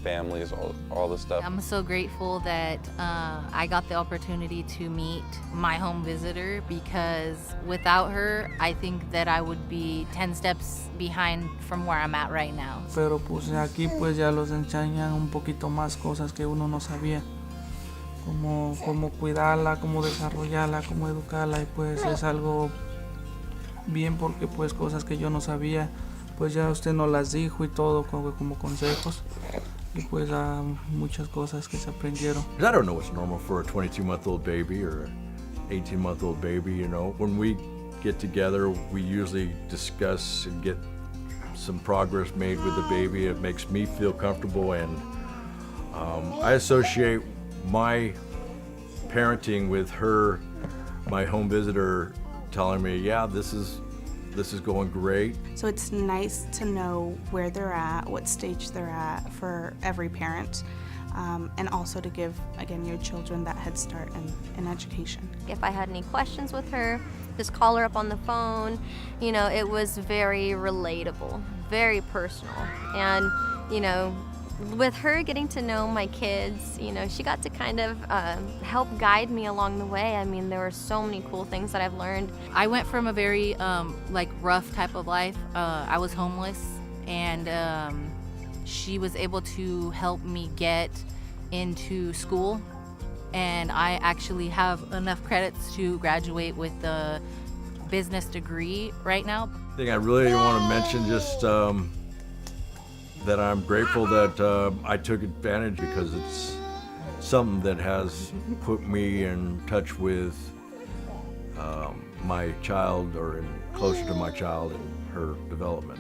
families, all the stuff. I'm so grateful that I got the opportunity to meet my home visitor, because without her, I think that I would be 10 steps behind from where I'm at right now. Pero pues aquí pues ya los enseñan un poquito más cosas que uno no sabía. Cómo cuidarla, cómo desarrollarla, cómo educarla, y pues es algo bien porque pues cosas que yo no sabía, pues ya usted nos las dijo y todo como consejos, y pues muchas cosas que se aprendieron. I don't know what's normal for a 22-month-old baby or an 18-month-old baby, you know. When we get together, we usually discuss and get some progress made with the baby. It makes me feel comfortable, and I associate my parenting with her, my home visitor, telling me, yeah, this is going great. So it's nice to know where they're at, what stage they're at for every parent, and also to give, again, your children that head start in education. If I had any questions with her, just call her up on the phone. You know, it was very relatable, very personal. And, you know, with her getting to know my kids, you know, she got to kind of help guide me along the way. I mean, there were so many cool things that I've learned. I went from a very rough type of life. I was homeless, and she was able to help me get into school, and I actually have enough credits to graduate with the business degree right now. I think I really want to mention just that I'm grateful that I took advantage, because it's something that has put me in touch with my child, or closer to my child and her development.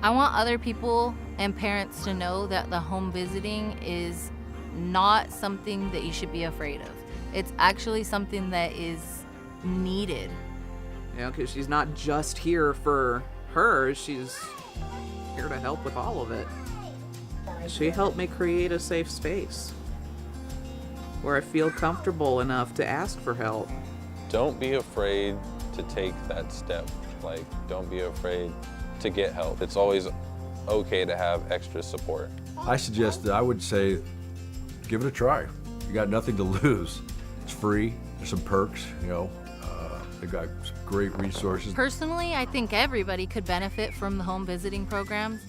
I want other people and parents to know that the home visiting is not something that you should be afraid of. It's actually something that is needed. You know, because she's not just here for her, she's here to help with all of it. She helped me create a safe space where I feel comfortable enough to ask for help. Don't be afraid to take that step. Like, don't be afraid to get help. It's always okay to have extra support. I would say, give it a try. You got nothing to lose. It's free. There's some perks, you know. They've got some great resources. Personally, I think everybody could benefit from the home visiting programs.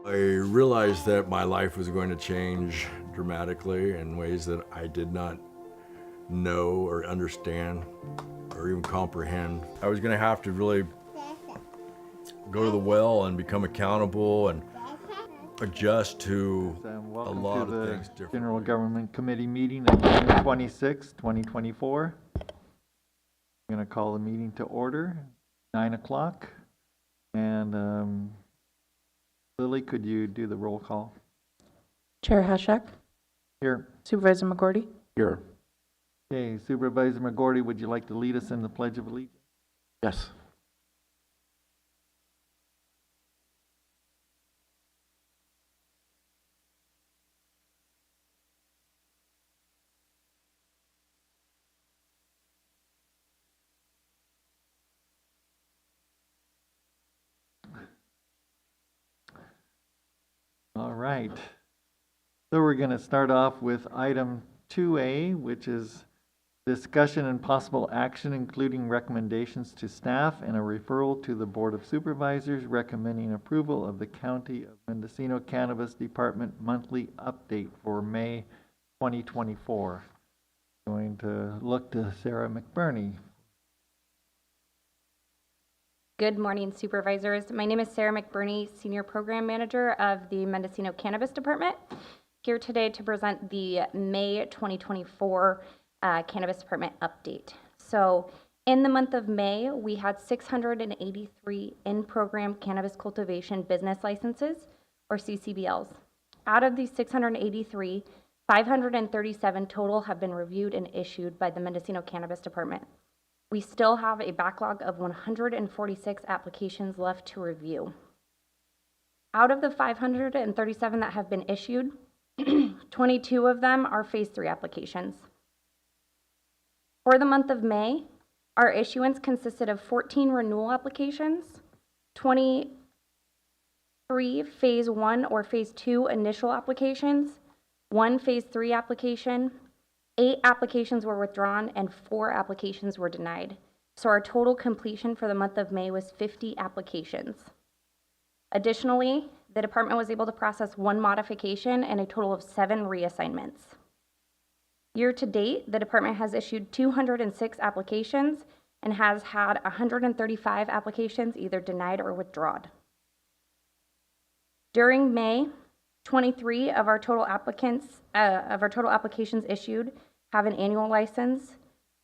I realized that my life was going to change dramatically in ways that I did not know or understand or even comprehend. I was going to have to really go to the well and become accountable and adjust to a lot of things different. General Government Committee meeting of June 26, 2024. I'm going to call the meeting to order, 9 o'clock. And Lily, could you do the roll call? Chair Hashak? Here. Supervisor McGordy? Here. Okay, Supervisor McGordy, would you like to lead us in the Pledge of Allegiance? Yes. All right. So we're going to start off with item 2A, which is discussion and possible action, including recommendations to staff and a referral to the Board of Supervisors recommending approval of the County of Mendocino Cannabis Department monthly update for May 2024. Going to look to Sarah McBurney. Good morning, supervisors. My name is Sarah McBurney, Senior Program Manager of the Mendocino Cannabis Department, here today to present the May 2024 Cannabis Department update. So in the month of May, we had 683 in-program cannabis cultivation business licenses, or CCBLs. Out of these 683, 537 total have been reviewed and issued by the Mendocino Cannabis Department. We still have a backlog of 146 applications left to review. Out of the 537 that have been issued, 22 of them are Phase 3 applications. For the month of May, our issuance consisted of 14 renewal applications, 23 Phase 1 or Phase 2 initial applications, 1 Phase 3 application, 8 applications were withdrawn, and 4 applications were denied. So our total completion for the month of May was 50 applications. Additionally, the department was able to process 1 modification and a total of 7 reassignments. Year to date, the department has issued 206 applications and has had 135 applications either denied or withdrawn. During May, 23 of our total applications issued have an annual license,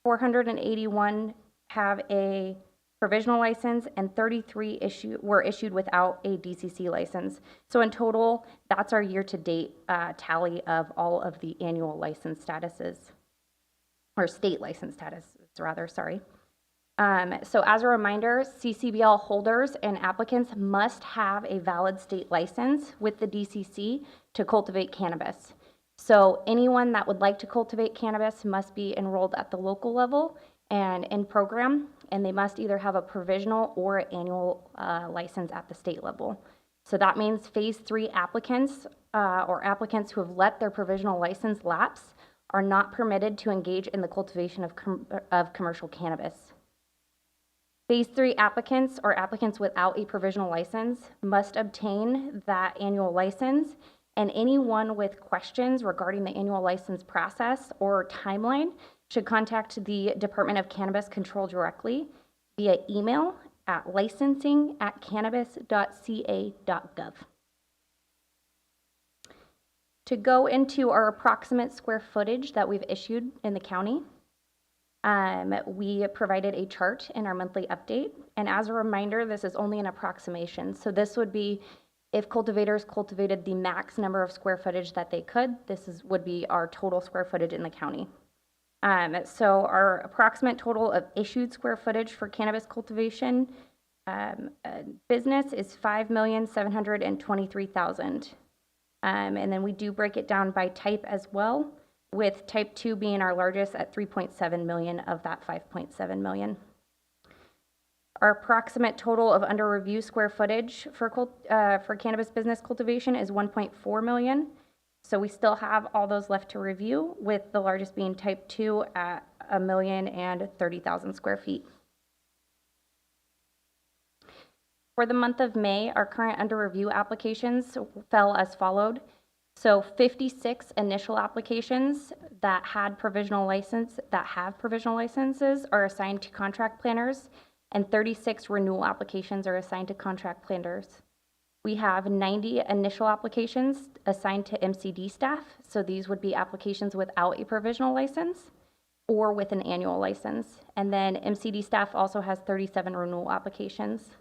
481 have a provisional license, and 33 were issued without a DCC license. So in total, that's our year-to-date tally of all of the annual license statuses, or state license statuses, rather, sorry. So as a reminder, CCBL holders and applicants must have a valid state license with the DCC to cultivate cannabis. So anyone that would like to cultivate cannabis must be enrolled at the local level and in program, and they must either have a provisional or annual license at the state level. So that means Phase 3 applicants or applicants who have let their provisional license lapse are not permitted to engage in the cultivation of commercial cannabis. Phase 3 applicants or applicants without a provisional license must obtain that annual license, and anyone with questions regarding the annual license process or timeline should contact the Department of Cannabis Control directly via email at licensing@cannabis.ca.gov. To go into our approximate square footage that we've issued in the county, we provided a chart in our monthly update, and as a reminder, this is only an approximation. So this would be if cultivators cultivated the max number of square footage that they could, would be our total square footage in the county. So our approximate total of issued square footage for cannabis cultivation business is 5,723,000. And then we do break it down by type as well, with type 2 being our largest at 3.7 million of that 5.7 million. Our approximate total of under review square footage for cannabis business cultivation is 1.4 million. So we still have all those left to review, with the largest being type 2 at 1,030,000 square feet. For the month of May, our current under review applications fell as followed. So 56 initial applications that have provisional licenses are assigned to contract planners, and 36 renewal applications are assigned to contract planners. We have 90 initial applications assigned to MCD staff, so these would be applications without a provisional license or with an annual license. And then MCD staff also has 37 renewal applications.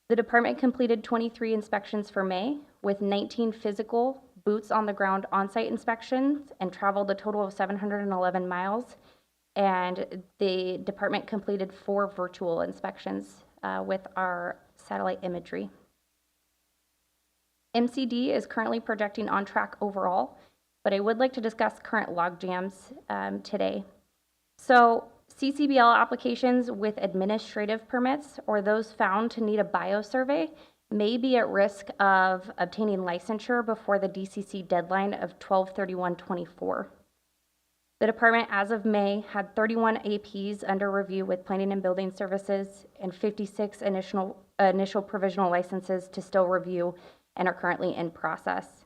The department completed 23 inspections for May, with 19 physical boots on the ground on-site inspections, and traveled a total of 711 miles. And the department completed 4 virtual inspections with our satellite imagery. MCD is currently projecting on track overall, but I would like to discuss current log jams today. So CCBL applications with administrative permits, or those found to need a biosurvey, may be at risk of obtaining licensure before the DCC deadline of 12/31/24. The department, as of May, had 31 APs under review with Planning and Building Services, and 56 initial provisional licenses to still review and are currently in process.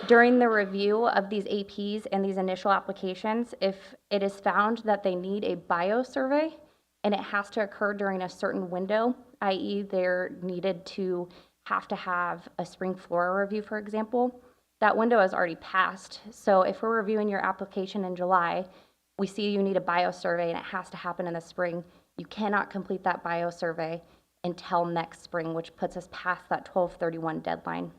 During the review of these APs and these initial applications, if it is found that they need a biosurvey, and it has to occur during a certain window, i.e. they're needed to have a spring flora review, for example, that window has already passed. So if we're reviewing your application in July, we see you need a biosurvey and it has to happen in the spring, you cannot complete that biosurvey until next spring, which puts us past that 12/31 deadline.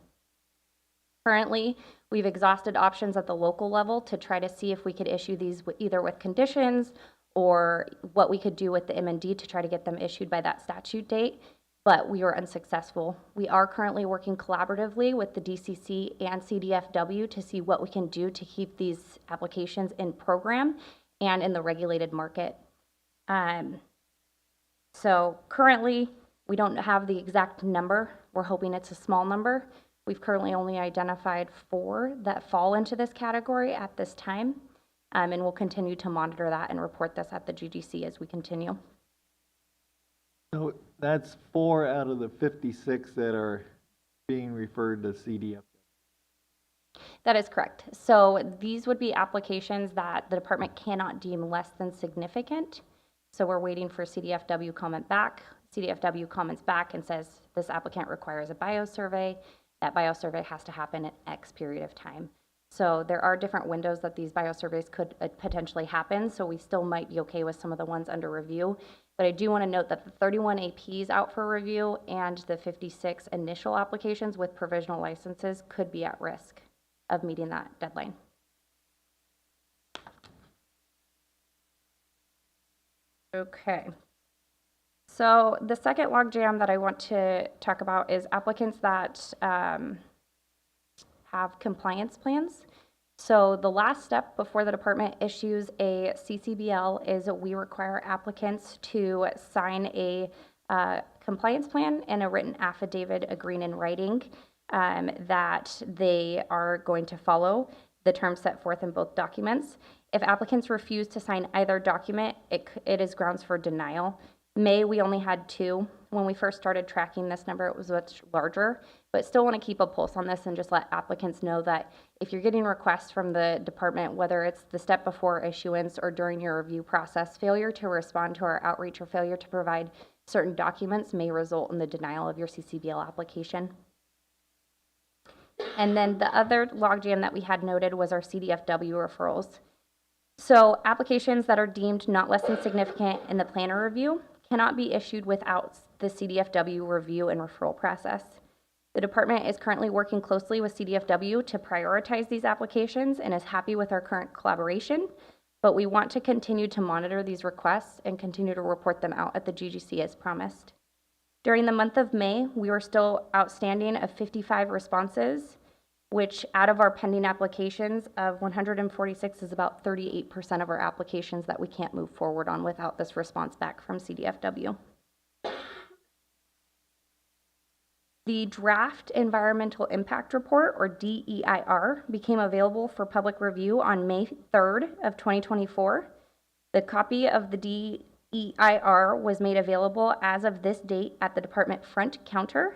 Currently, we've exhausted options at the local level to try to see if we could issue these either with conditions or what we could do with the MND to try to get them issued by that statute date, but we were unsuccessful. We are currently working collaboratively with the DCC and CDFW to see what we can do to keep these applications in program and in the regulated market. So currently, we don't have the exact number. We're hoping it's a small number. We've currently only identified 4 that fall into this category at this time, and we'll continue to monitor that and report this at the GDC as we continue. So that's 4 out of the 56 that are being referred to CDF. That is correct. So these would be applications that the department cannot deem less than significant. So we're waiting for CDFW comment back. CDFW comments back and says this applicant requires a biosurvey. That biosurvey has to happen in X period of time. So there are different windows that these biosurveys could potentially happen. So we still might be okay with some of the ones under review. But I do want to note that the 31 APs out for review and the 56 initial applications with provisional licenses could be at risk of meeting that deadline. Okay. So the second logjam that I want to talk about is applicants that have compliance plans. So the last step before the department issues a CCBL is we require applicants to sign a compliance plan and a written affidavit agreeing in writing that they are going to follow the terms set forth in both documents. If applicants refuse to sign either document, it is grounds for denial. May, we only had 2. When we first started tracking this number, it was much larger, but still want to keep a pulse on this and just let applicants know that if you're getting requests from the department, whether it's the step before issuance or during your review process, failure to respond to our outreach or failure to provide certain documents may result in the denial of your CCBL application. And then the other logjam that we had noted was our CDFW referrals. So applications that are deemed not less than significant in the planner review cannot be issued without the CDFW review and referral process. The department is currently working closely with CDFW to prioritize these applications and is happy with our current collaboration, but we want to continue to monitor these requests and continue to report them out at the GGC as promised. During the month of May, we were still outstanding of 55 responses, which out of our pending applications of 146 is about 38% of our applications that we can't move forward on without this response back from CDFW. The draft environmental impact report, or DEIR, became available for public review on May 3rd of 2024. The copy of the DEIR was made available as of this date at the department front counter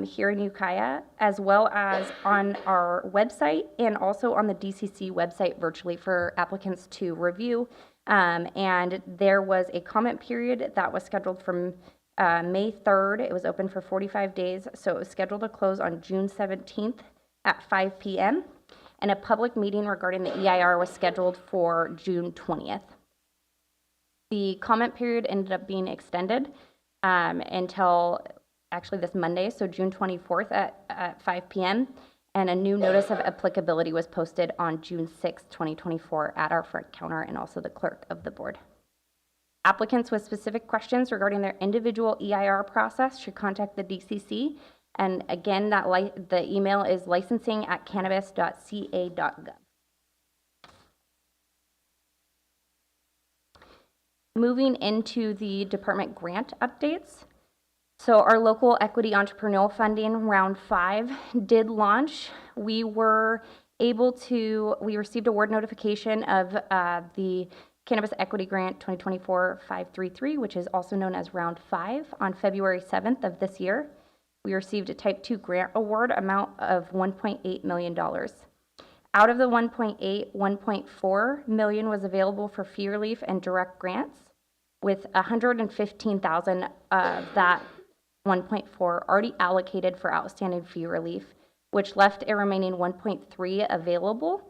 here in Ukiah, as well as on our website and also on the DCC website virtually for applicants to review. And there was a comment period that was scheduled from May 3rd. It was open for 45 days, so it was scheduled to close on June 17th at 5 p.m. And a public meeting regarding the EIR was scheduled for June 20th. The comment period ended up being extended until actually this Monday, so June 24th at 5 p.m. And a new notice of applicability was posted on June 6th, 2024 at our front counter and also the clerk of the board. Applicants with specific questions regarding their individual EIR process should contact the DCC. And again, the email is licensing@cannabis.ca.gov. Moving into the department grant updates. So our local equity entrepreneurial funding round 5 did launch. We received award notification of the Cannabis Equity Grant 2024-533, which is also known as round 5, on February 7th of this year. We received a type 2 grant award amount of $1.8 million. Out of the 1.8, 1.4 million was available for fee relief and direct grants. with 115,000 of that 1.4 already allocated for outstanding fee relief, which left a remaining 1.3 available.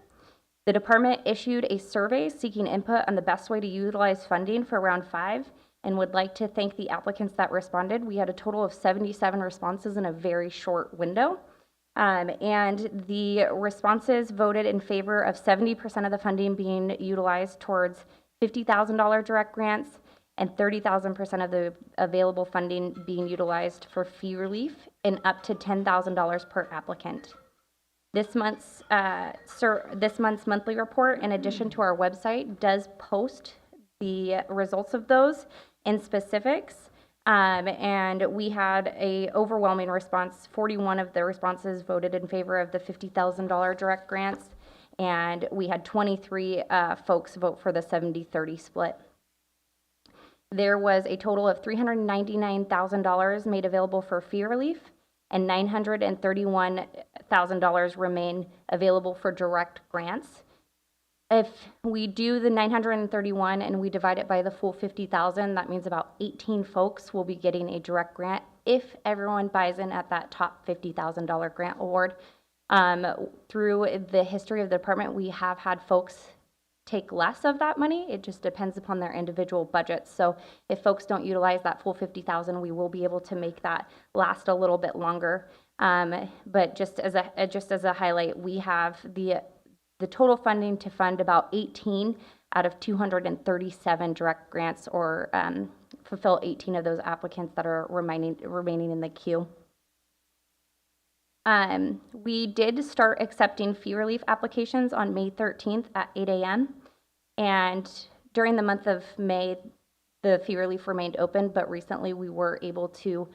The department issued a survey seeking input on the best way to utilize funding for round 5 and would like to thank the applicants that responded. We had a total of 77 responses in a very short window. And the responses voted in favor of 70% of the funding being utilized towards $50,000 direct grants and 30,000% of the available funding being utilized for fee relief and up to $10,000 per applicant. This month's monthly report, in addition to our website, does post the results of those in specifics. And we had a overwhelming response. 41 of the responses voted in favor of the $50,000 direct grants, and we had 23 folks vote for the 70-30 split. There was a total of $399,000 made available for fee relief, and $931,000 remain available for direct grants. If we do the 931 and we divide it by the full 50,000, that means about 18 folks will be getting a direct grant if everyone buys in at that top $50,000 grant award. Through the history of the department, we have had folks take less of that money. It just depends upon their individual budgets. So if folks don't utilize that full 50,000, we will be able to make that last a little bit longer. But just as a highlight, we have the total funding to fund about 18 out of 237 direct grants, or fulfill 18 of those applicants that are remaining in the queue. We did start accepting fee relief applications on May 13th at 8 a.m. And during the month of May, the fee relief remained open, but recently we were able to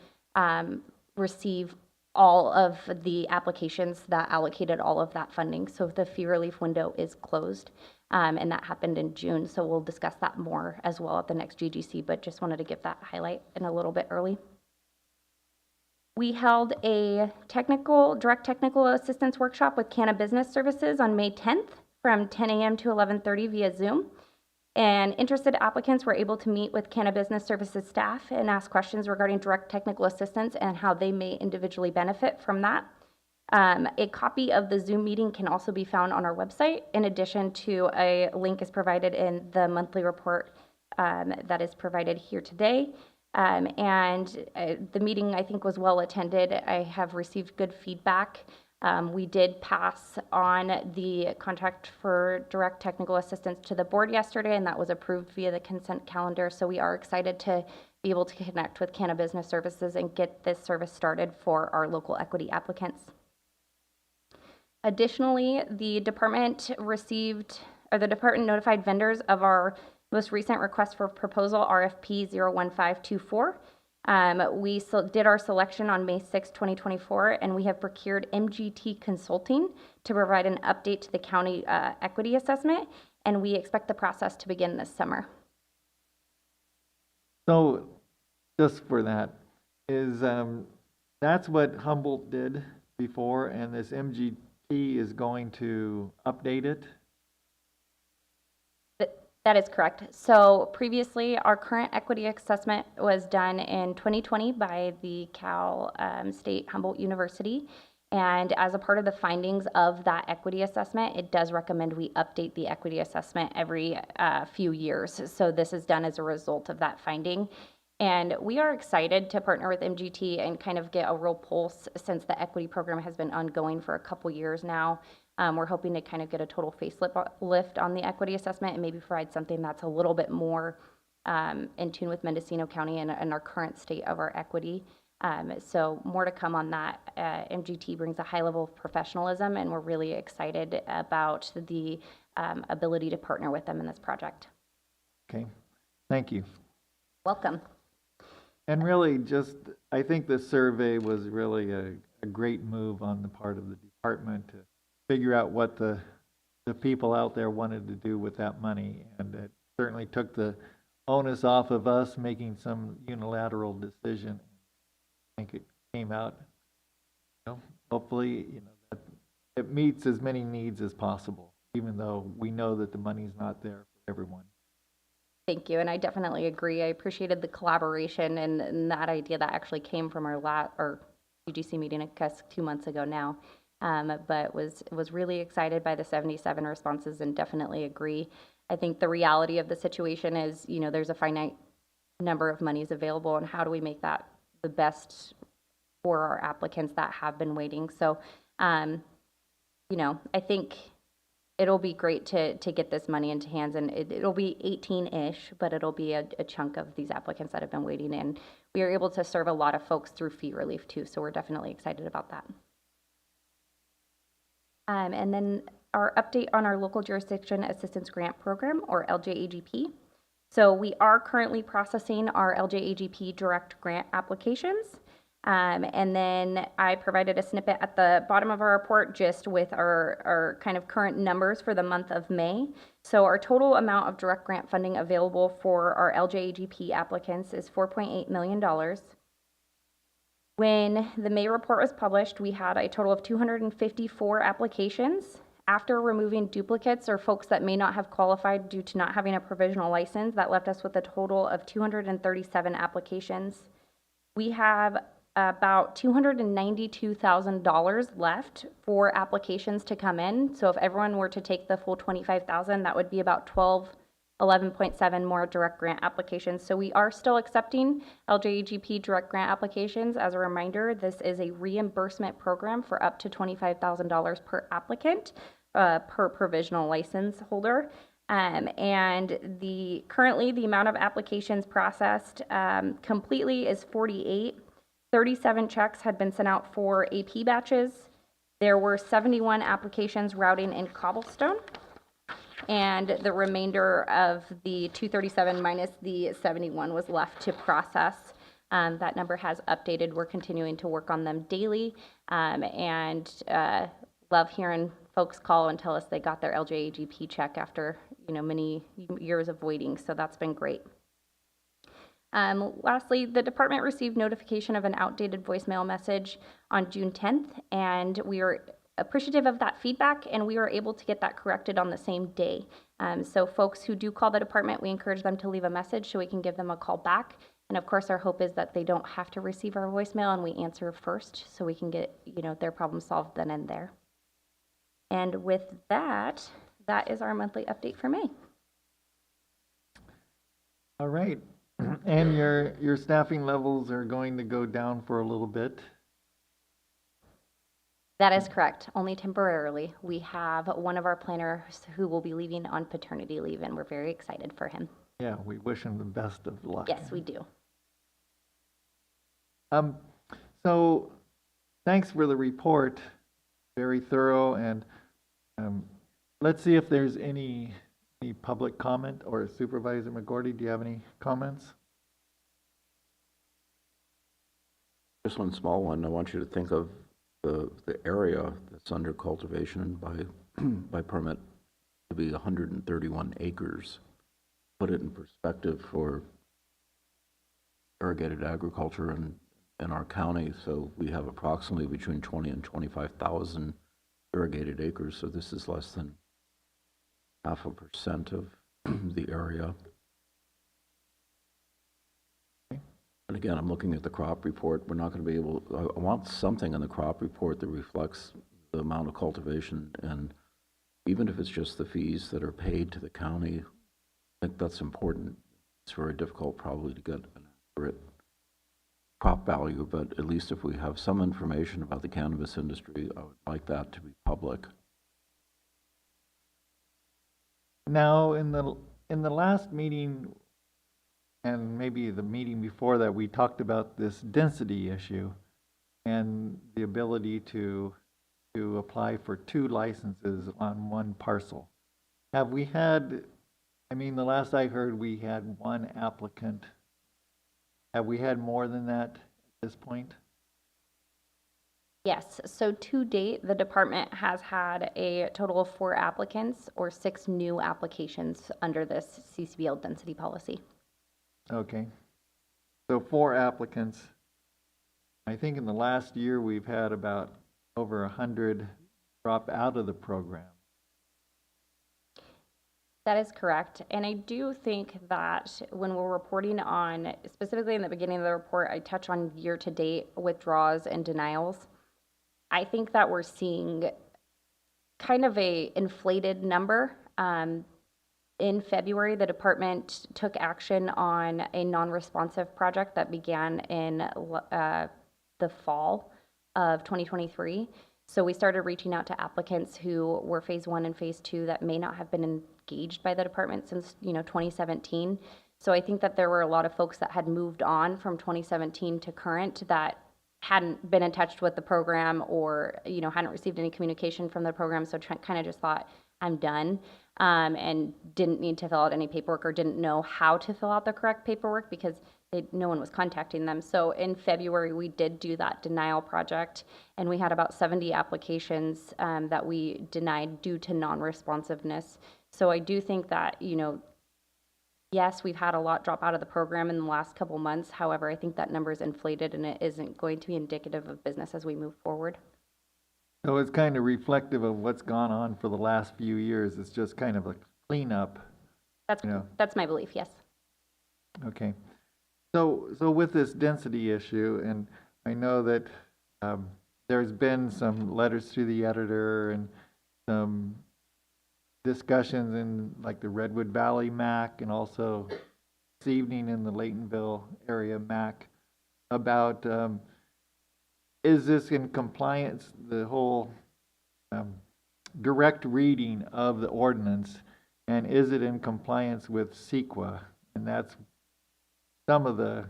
receive all of the applications that allocated all of that funding. So the fee relief window is closed, and that happened in June. So we'll discuss that more as well at the next GGC, but just wanted to give that highlight in a little bit early. We held a direct technical assistance workshop with Cannabis Services on May 10th from 10 a.m. to 11:30 via Zoom. And interested applicants were able to meet with Cannabis Services staff and ask questions regarding direct technical assistance and how they may individually benefit from that. A copy of the Zoom meeting can also be found on our website. In addition to a link is provided in the monthly report that is provided here today. The meeting, I think, was well attended. I have received good feedback. We did pass on the contract for direct technical assistance to the board yesterday, and that was approved via the consent calendar. So we are excited to be able to connect with Cannabis Services and get this service started for our local equity applicants. Additionally, the department notified vendors of our most recent request for proposal, RFP 01524. We did our selection on May 6, 2024, and we have procured MGT Consulting to provide an update to the county equity assessment, and we expect the process to begin this summer. So, just for that, is that's what Humboldt did before, and this MGT is going to update it? That is correct. So previously, our current equity assessment was done in 2020 by the Cal State Humboldt University. And as a part of the findings of that equity assessment, it does recommend we update the equity assessment every few years. So this is done as a result of that finding. And we are excited to partner with MGT and kind of get a real pulse since the equity program has been ongoing for a couple years now. We're hoping to kind of get a total facelift on the equity assessment and maybe provide something that's a little bit more in tune with Mendocino County and our current state of our equity. So more to come on that. MGT brings a high level of professionalism, and we're really excited about the ability to partner with them in this project. Okay, thank you. Welcome. And really just, I think the survey was really a great move on the part of the department to figure out what the people out there wanted to do with that money. And it certainly took the onus off of us making some unilateral decision. I think it came out, hopefully, that it meets as many needs as possible, even though we know that the money's not there for everyone. Thank you, and I definitely agree. I appreciated the collaboration and that idea that actually came from our UGC meeting, I guess, 2 months ago now. But was really excited by the 77 responses and definitely agree. I think the reality of the situation is, there's a finite number of monies available, and how do we make that the best for our applicants that have been waiting? So, I think it'll be great to get this money into hands, and it'll be 18-ish, but it'll be a chunk of these applicants that have been waiting, and we are able to serve a lot of folks through fee relief too, so we're definitely excited about that. And then our update on our Local Jurisdiction Assistance Grant Program, or LJAGP. So we are currently processing our LJAGP direct grant applications. And then I provided a snippet at the bottom of our report just with our kind of current numbers for the month of May. So our total amount of direct grant funding available for our LJAGP applicants is $4.8 million. When the May report was published, we had a total of 254 applications. After removing duplicates or folks that may not have qualified due to not having a provisional license, that left us with a total of 237 applications. We have about $292,000 left for applications to come in. So if everyone were to take the full $25,000, that would be about 11.7 more direct grant applications. So we are still accepting LJAGP direct grant applications. As a reminder, this is a reimbursement program for up to $25,000 per applicant, per provisional license holder. And currently the amount of applications processed completely is 48. 37 checks had been sent out for AP batches. There were 71 applications routing in Cobblestone, and the remainder of the 237 minus the 71 was left to process. That number has updated. We're continuing to work on them daily, and love hearing folks call and tell us they got their LJAGP check after many years of waiting. So that's been great. Lastly, the department received notification of an outdated voicemail message on June 10th, and we are appreciative of that feedback, and we were able to get that corrected on the same day. So folks who do call the department, we encourage them to leave a message so we can give them a call back. And of course, our hope is that they don't have to receive our voicemail and we answer first so we can get their problem solved then and there. And with that, that is our monthly update for May. All right. And your staffing levels are going to go down for a little bit. That is correct, only temporarily. We have one of our planners who will be leaving on paternity leave, and we're very excited for him. Yeah, we wish him the best of luck. Yes, we do. So thanks for the report, very thorough, and let's see if there's any public comment, or Supervisor McGordy, do you have any comments? Just one small one. I want you to think of the area that's under cultivation by permit to be 131 acres. Put it in perspective for irrigated agriculture in our county. So we have approximately between 20 and 25,000 irrigated acres. So this is less than 0.5% of the area. And again, I'm looking at the crop report. We're not going to be able, I want something in the crop report that reflects the amount of cultivation, and even if it's just the fees that are paid to the county, I think that's important. It's very difficult probably to get an accurate crop value, but at least if we have some information about the cannabis industry, I would like that to be public. Now, in the last meeting, and maybe the meeting before that, we talked about this density issue and the ability to apply for 2 licenses on one parcel. Have we had, the last I heard, we had 1 applicant. Have we had more than that at this point? Yes, so to date, the department has had a total of 4 applicants or 6 new applications under this CCBL density policy. Okay. So 4 applicants. I think in the last year, we've had about over 100 drop out of the program. That is correct. And I do think that when we're reporting on, specifically in the beginning of the report, I touch on year-to-date withdrawals and denials. I think that we're seeing kind of a inflated number. In February, the department took action on a non-responsive project that began in the fall of 2023. So we started reaching out to applicants who were phase 1 and phase 2 that may not have been engaged by the department since 2017. So I think that there were a lot of folks that had moved on from 2017 to current that hadn't been in touch with the program or hadn't received any communication from the program. So kind of just thought, I'm done. And didn't need to fill out any paperwork or didn't know how to fill out the correct paperwork because no one was contacting them. So in February, we did do that denial project, and we had about 70 applications that we denied due to non-responsiveness. So I do think that, yes, we've had a lot drop out of the program in the last couple months. However, I think that number is inflated, and it isn't going to be indicative of business as we move forward. So it's kind of reflective of what's gone on for the last few years. It's just kind of a cleanup. That's my belief, yes. Okay. So with this density issue, and I know that there's been some letters to the editor and some discussions in like the Redwood Valley MAC and also this evening in the Laytonville area MAC about is this in compliance, the whole direct reading of the ordinance, and is it in compliance with CEQA? And that's some of the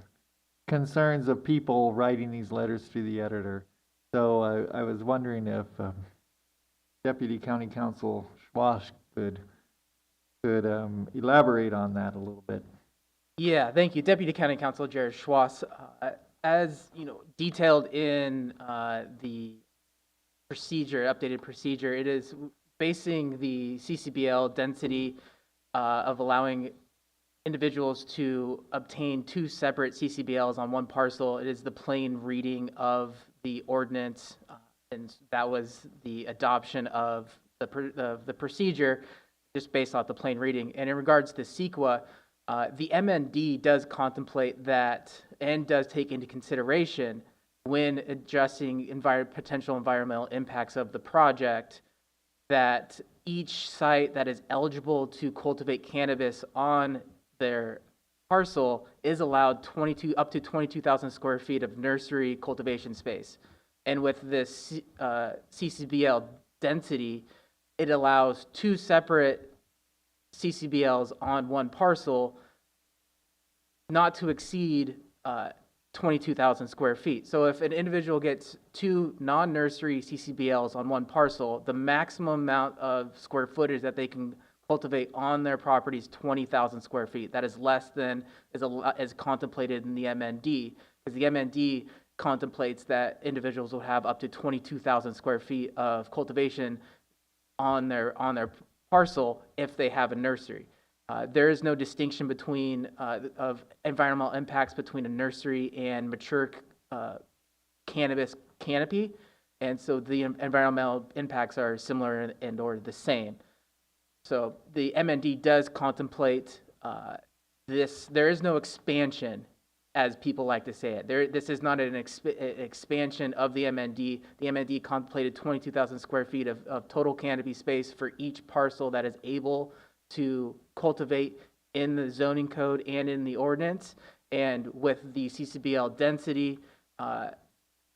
concerns of people writing these letters to the editor. So I was wondering if Deputy County Counsel Schwash could elaborate on that a little bit. Yeah, thank you. Deputy County Counsel Jared Schwass. As detailed in the procedure, updated procedure, it is basing the CCBL density of allowing individuals to obtain 2 separate CCBLs on one parcel. It is the plain reading of the ordinance, and that was the adoption of the procedure just based off the plain reading. And in regards to CEQA, the MND does contemplate that and does take into consideration when adjusting potential environmental impacts of the project that each site that is eligible to cultivate cannabis on their parcel is allowed up to 22,000 square feet of nursery cultivation space. And with this CCBL density, it allows 2 separate CCBLs on one parcel not to exceed 22,000 square feet. So if an individual gets 2 non-nursery CCBLs on one parcel, the maximum amount of square footage that they can cultivate on their property is 20,000 square feet. That is less than is contemplated in the MND, because the MND contemplates that individuals will have up to 22,000 square feet of cultivation on their parcel if they have a nursery. There is no distinction between of environmental impacts between a nursery and mature cannabis canopy, and so the environmental impacts are similar and or the same. So the MND does contemplate this. There is no expansion, as people like to say it. This is not an expansion of the MND. The MND contemplated 22,000 square feet of total canopy space for each parcel that is able to cultivate in the zoning code and in the ordinance. And with the CCBL density,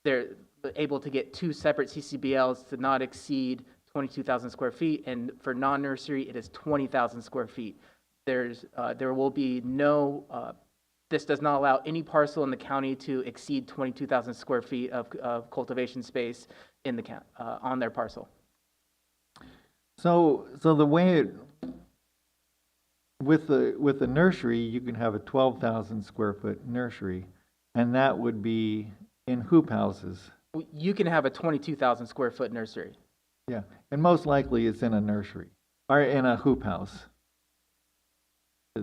they're able to get 2 separate CCBLs to not exceed 22,000 square feet. And for non-nursery, it is 20,000 square feet. There will be no, this does not allow any parcel in the county to exceed 22,000 square feet of cultivation space in the on their parcel. So the way with the nursery, you can have a 12,000 square foot nursery, and that would be in hoop houses. You can have a 22,000 square foot nursery. Yeah, and most likely it's in a nursery or in a hoop house.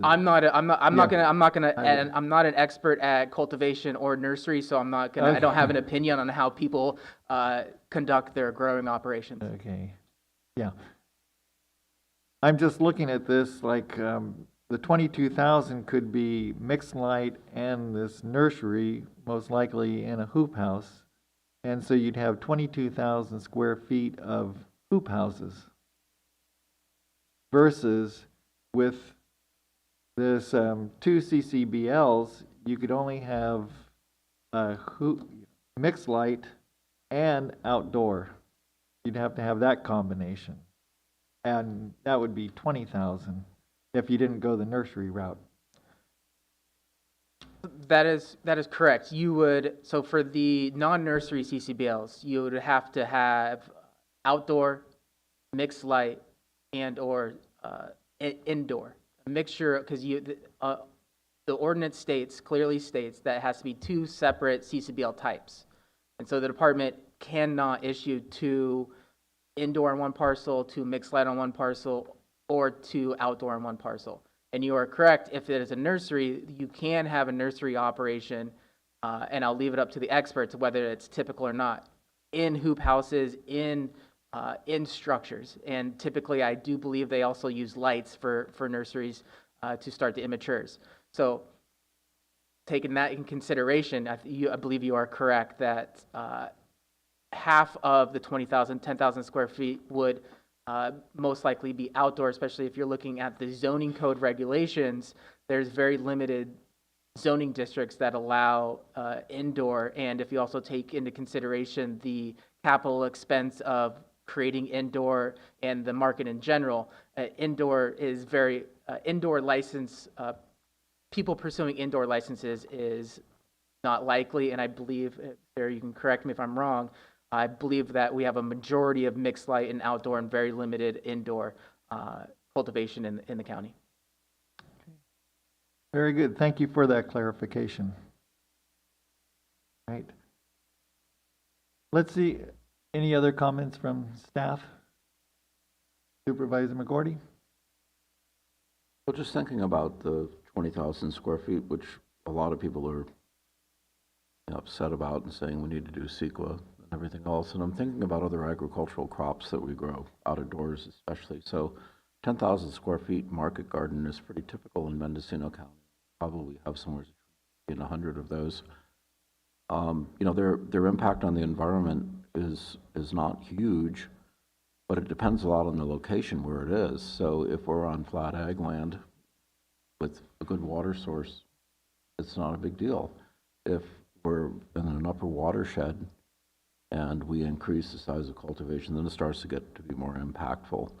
I'm not an expert at cultivation or nursery, so I'm not gonna. Okay. I don't have an opinion on how people conduct their growing operations. Okay, yeah. I'm just looking at this like the 22,000 could be mixed light and this nursery, most likely in a hoop house. And so you'd have 22,000 square feet of hoop houses versus with this 2 CCBLs, you could only have mixed light and outdoor. You'd have to have that combination. And that would be 20,000 if you didn't go the nursery route. That is correct. You would, so for the non-nursery CCBLs, you would have to have outdoor, mixed light, and or indoor. A mixture, because the ordinance clearly states that it has to be 2 separate CCBL types. And so the department cannot issue 2 indoor on one parcel, 2 mixed light on one parcel, or 2 outdoor on one parcel. And you are correct, if it is a nursery, you can have a nursery operation, and I'll leave it up to the experts whether it's typical or not, in hoop houses, in structures. And typically, I do believe they also use lights for nurseries to start the immatures. So taking that in consideration, I believe you are correct that half of the 10,000 square feet would most likely be outdoor, especially if you're looking at the zoning code regulations. There's very limited zoning districts that allow indoor, and if you also take into consideration the capital expense of creating indoor and the market in general, indoor license, people pursuing indoor licenses is not likely, and I believe, there you can correct me if I'm wrong, I believe that we have a majority of mixed light and outdoor and very limited indoor cultivation in the county. Very good. Thank you for that clarification. Right. Let's see, any other comments from staff? Supervisor McGordy? Well, just thinking about the 20,000 square feet, which a lot of people are upset about and saying we need to do CEQA and everything else. And I'm thinking about other agricultural crops that we grow out of doors, especially. So 10,000 square feet market garden is pretty typical in Mendocino County. Probably have somewhere in 100 of those. Their impact on the environment is not huge, but it depends a lot on the location where it is. So if we're on flat ag land with a good water source, it's not a big deal. If we're in an upper watershed and we increase the size of cultivation, then it starts to get to be more impactful.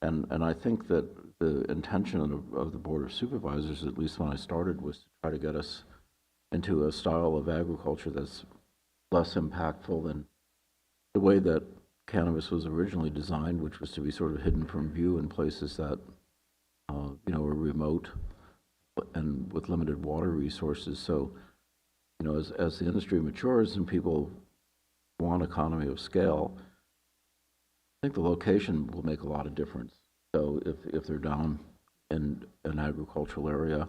And I think that the intention of the Board of Supervisors, at least when I started, was to try to get us into a style of agriculture that's less impactful than the way that cannabis was originally designed, which was to be sort of hidden from view in places that were remote and with limited water resources. So, as the industry matures and people want economy of scale, I think the location will make a lot of difference. So if they're down in an agricultural area,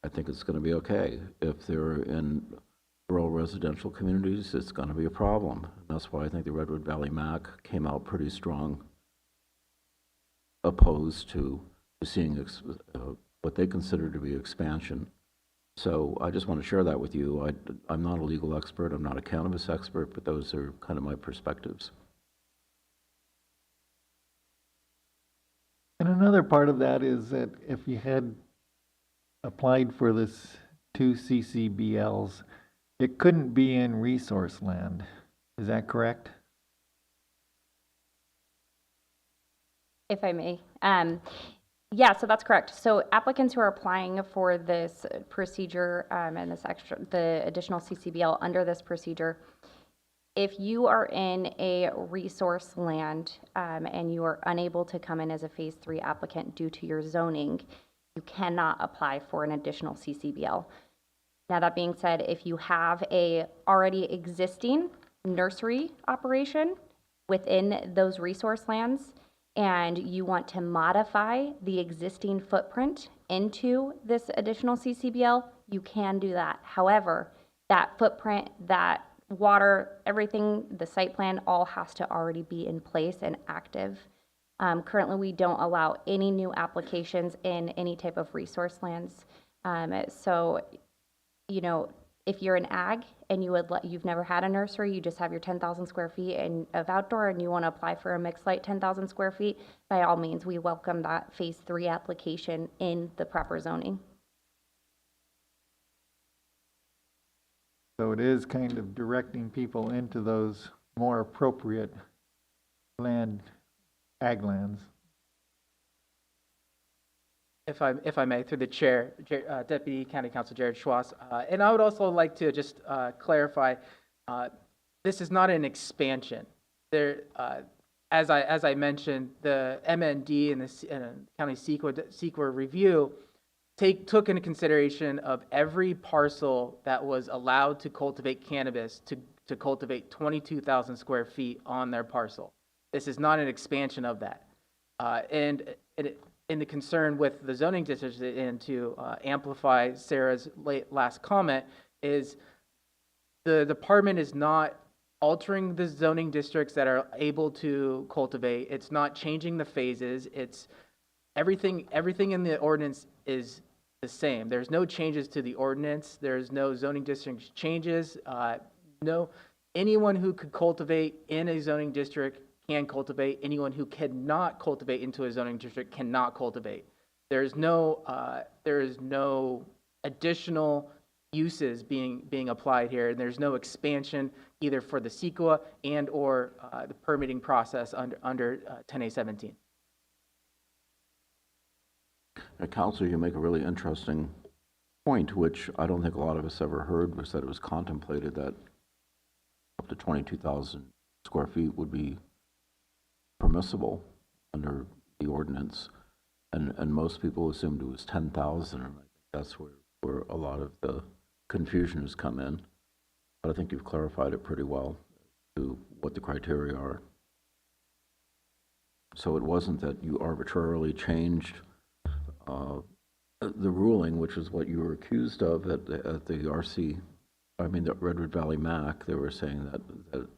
I think it's going to be okay. If they're in rural residential communities, it's going to be a problem. And that's why I think the Redwood Valley MAC came out pretty strong, opposed to seeing what they consider to be expansion. So I just want to share that with you. I'm not a legal expert, I'm not a cannabis expert, but those are kind of my perspectives. And another part of that is that if you had applied for this 2 CCBLs, it couldn't be in resource land. Is that correct? If I may. Yeah, so that's correct. So applicants who are applying for this procedure and the additional CCBL under this procedure, if you are in a resource land and you are unable to come in as a Phase 3 applicant due to your zoning, you cannot apply for an additional CCBL. Now, that being said, if you have a already existing nursery operation within those resource lands and you want to modify the existing footprint into this additional CCBL, you can do that. However, that footprint, that water, everything, the site plan, all has to already be in place and active Currently, we don't allow any new applications in any type of resource lands. So, you know, if you're an ag and you've never had a nursery, you just have your 10,000 square feet of outdoor and you want to apply for a mixed light 10,000 square feet, by all means, we welcome that phase 3 application in the proper zoning. So it is kind of directing people into those more appropriate ag lands. If I may, through the chair, Deputy County Council Jared Schwass, and I would also like to just clarify, this is not an expansion. There, as I mentioned, the MND and the county CEQA review took into consideration of every parcel that was allowed to cultivate cannabis to cultivate 22,000 square feet on their parcel. This is not an expansion of that, and the concern with the zoning districts, and to amplify Sarah's last comment, is the department is not altering the zoning districts that are able to cultivate. It's not changing the phases. It's everything in the ordinance is the same. There's no changes to the ordinance. There's no zoning district changes. Anyone who could cultivate in a zoning district can cultivate. Anyone who cannot cultivate into a zoning district cannot cultivate. There is no additional uses being applied here, and there's no expansion either for the CEQA and or the permitting process under 10A17. Councilor, you make a really interesting point, which I don't think a lot of us ever heard, was that it was contemplated that up to 22,000 square feet would be permissible under the ordinance, and most people assumed it was 10,000, and I think that's where a lot of the confusion has come in. But I think you've clarified it pretty well to what the criteria are. So it wasn't that you arbitrarily changed the ruling, which is what you were accused of at the the Redwood Valley MAC. They were saying that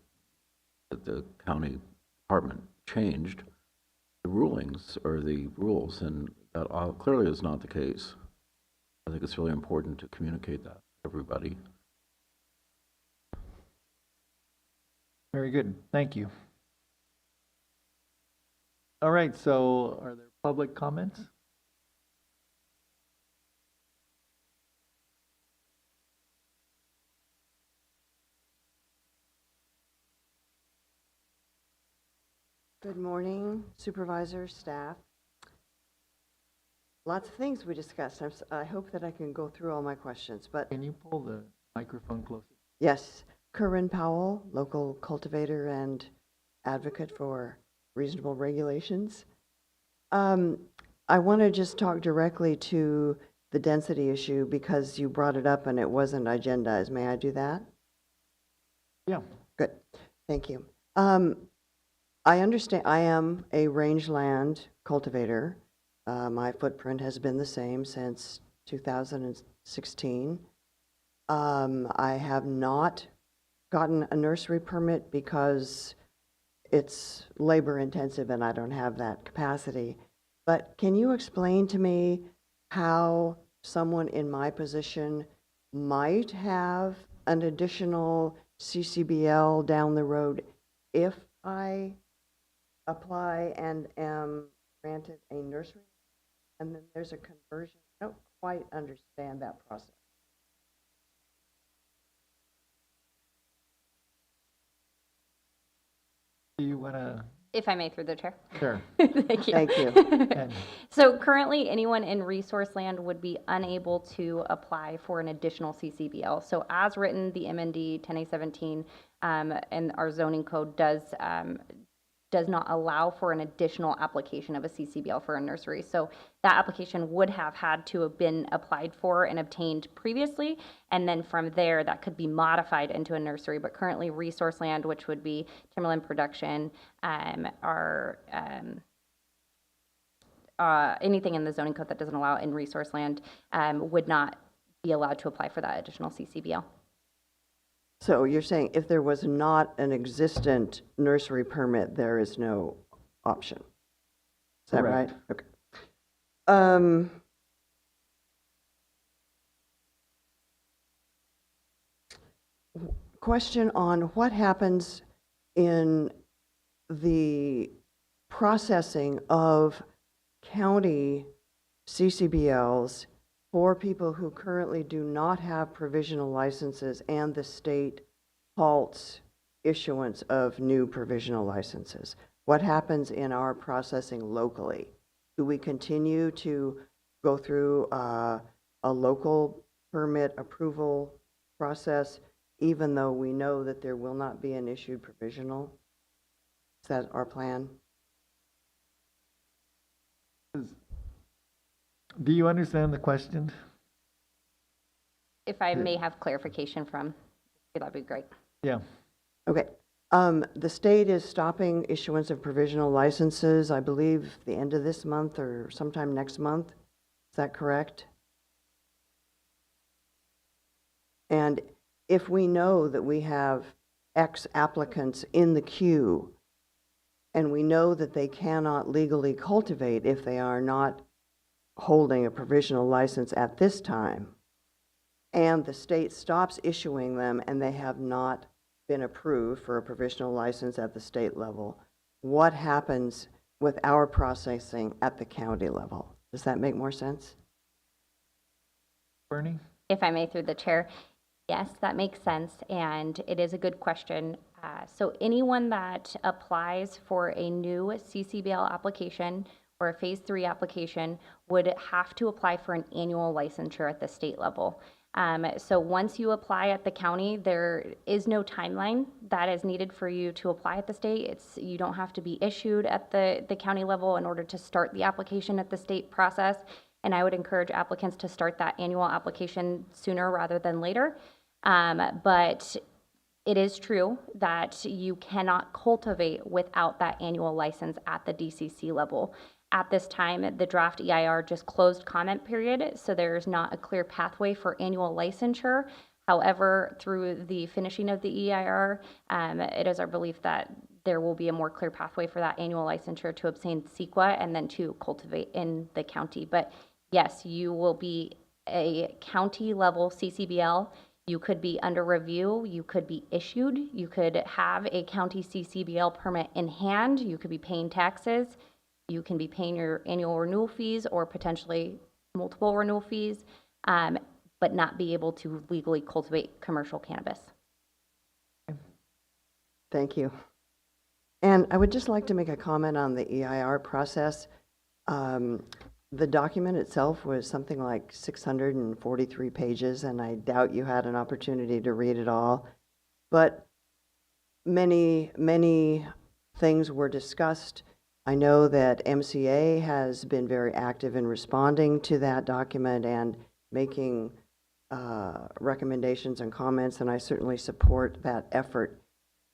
the county department changed the rulings or the rules, and that clearly is not the case. I think it's really important to communicate that to everybody. Very good. Thank you. All right, so are there public comments? Good morning, supervisors, staff. Lots of things we discussed. I hope that I can go through all my questions, but... Can you pull the microphone closer? Yes. Corinne Powell, local cultivator and advocate for reasonable regulations. I want to just talk directly to the density issue because you brought it up and it wasn't agendized. May I do that? Yeah. Good. Thank you. I understand I am a rangeland cultivator. My footprint has been the same since 2016. I have not gotten a nursery permit because it's labor intensive and I don't have that capacity. But can you explain to me how someone in my position might have an additional CCBL down the road if I apply and am granted a nursery, and then there's a conversion? I don't quite understand that process. Do you want to? If I may, through the chair. Sure. Thank you. Thank you. So currently, anyone in resource land would be unable to apply for an additional CCBL. So as written, the MND 10A17 and our zoning code does not allow for an additional application of a CCBL for a nursery. So that application would have had to have been applied for and obtained previously, and then from there that could be modified into a nursery. But currently resource land, which would be timberland production, anything in the zoning code that doesn't allow in resource land would not be allowed to apply for that additional CCBL. So you're saying if there was not an existent nursery permit, there is no option? Is that Correct. right? Okay. Um, Question on what happens in the processing of county CCBLs for people who currently do not have provisional licenses and the state halts issuance of new provisional licenses. What happens in our processing locally? Do we continue to go through a local permit approval process even though we know that there will not be an issued provisional? Is that our plan? Do you understand the question? If I may have clarification from, that'd be great. Yeah. Okay. The state is stopping issuance of provisional licenses, I believe, the end of this month or sometime next month. Is that correct? And if we know that we have X applicants in the queue, and we know that they cannot legally cultivate if they are not holding a provisional license at this time, and the state stops issuing them and they have not been approved for a provisional license at the state level, what happens with our processing at the county level? Does that make more sense? Bernie? If I may, through the chair, yes, that makes sense, and it is a good question. So anyone that applies for a new CCBL application or a Phase 3 application would have to apply for an annual licensure at the state level. So once you apply at the county, there is no timeline that is needed for you to apply at the state. You don't have to be issued at the county level in order to start the application at the state process. And I would encourage applicants to start that annual application sooner rather than later. But it is true that you cannot cultivate without that annual license at the DCC level. At this time, the draft EIR just closed comment period, so there's not a clear pathway for annual licensure. However, through the finishing of the EIR, it is our belief that there will be a more clear pathway for that annual licensure to obtain CEQA and then to cultivate in the county. But yes, you will be a county level CCBL. You could be under review, you could be issued, you could have a county CCBL permit in hand, you could be paying taxes, you can be paying your annual renewal fees or potentially multiple renewal fees, but not be able to legally cultivate commercial cannabis. Thank you. And I would just like to make a comment on the EIR process. The document itself was something like 643 pages, and I doubt you had an opportunity to read it all. But many, many things were discussed. I know that MCA has been very active in responding to that document and making recommendations and comments, and I certainly support that effort.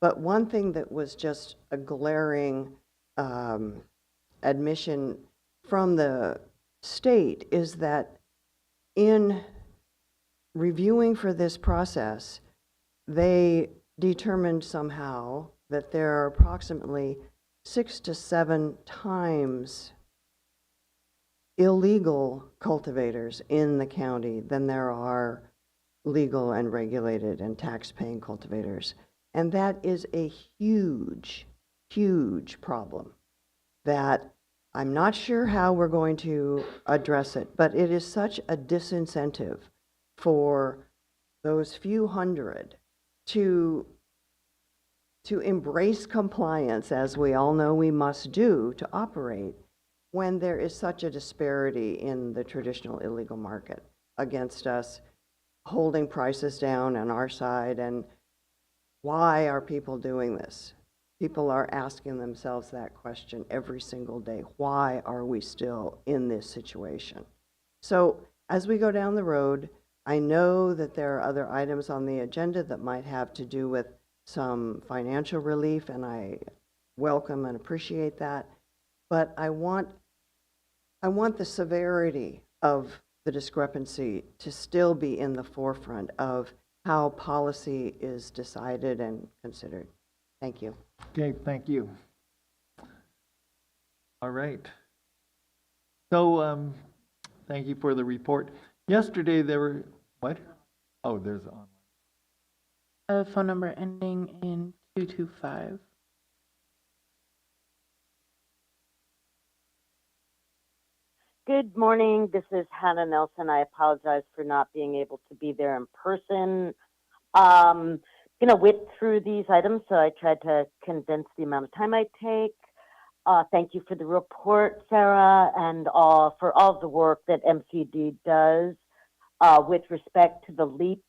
But one thing that was just a glaring admission from the state is that in reviewing for this process, they determined somehow that there are approximately 6 to 7 times illegal cultivators in the county than there are legal and regulated and tax-paying cultivators. And that is a huge, huge problem that I'm not sure how we're going to address it, but it is such a disincentive for those few hundred to embrace compliance, as we all know we must do to operate, when there is such a disparity in the traditional illegal market against us holding prices down on our side. And why are people doing this? People are asking themselves that question every single day. Why are we still in this situation? So as we go down the road, I know that there are other items on the agenda that might have to do with some financial relief, and I welcome and appreciate that. But I want the severity of the discrepancy to still be in the forefront of how policy is decided and considered. Thank you. Okay, thank you. All right. So, thank you for the report. Yesterday there were, what? Oh, there's on. A phone number ending in 225. Good morning. This is Hannah Nelson. I apologize for not being able to be there in person. Whip through these items, so I tried to condense the amount of time I take. Thank you for the report, Sarah, and for all of the work that MCD does. With respect to the LEAP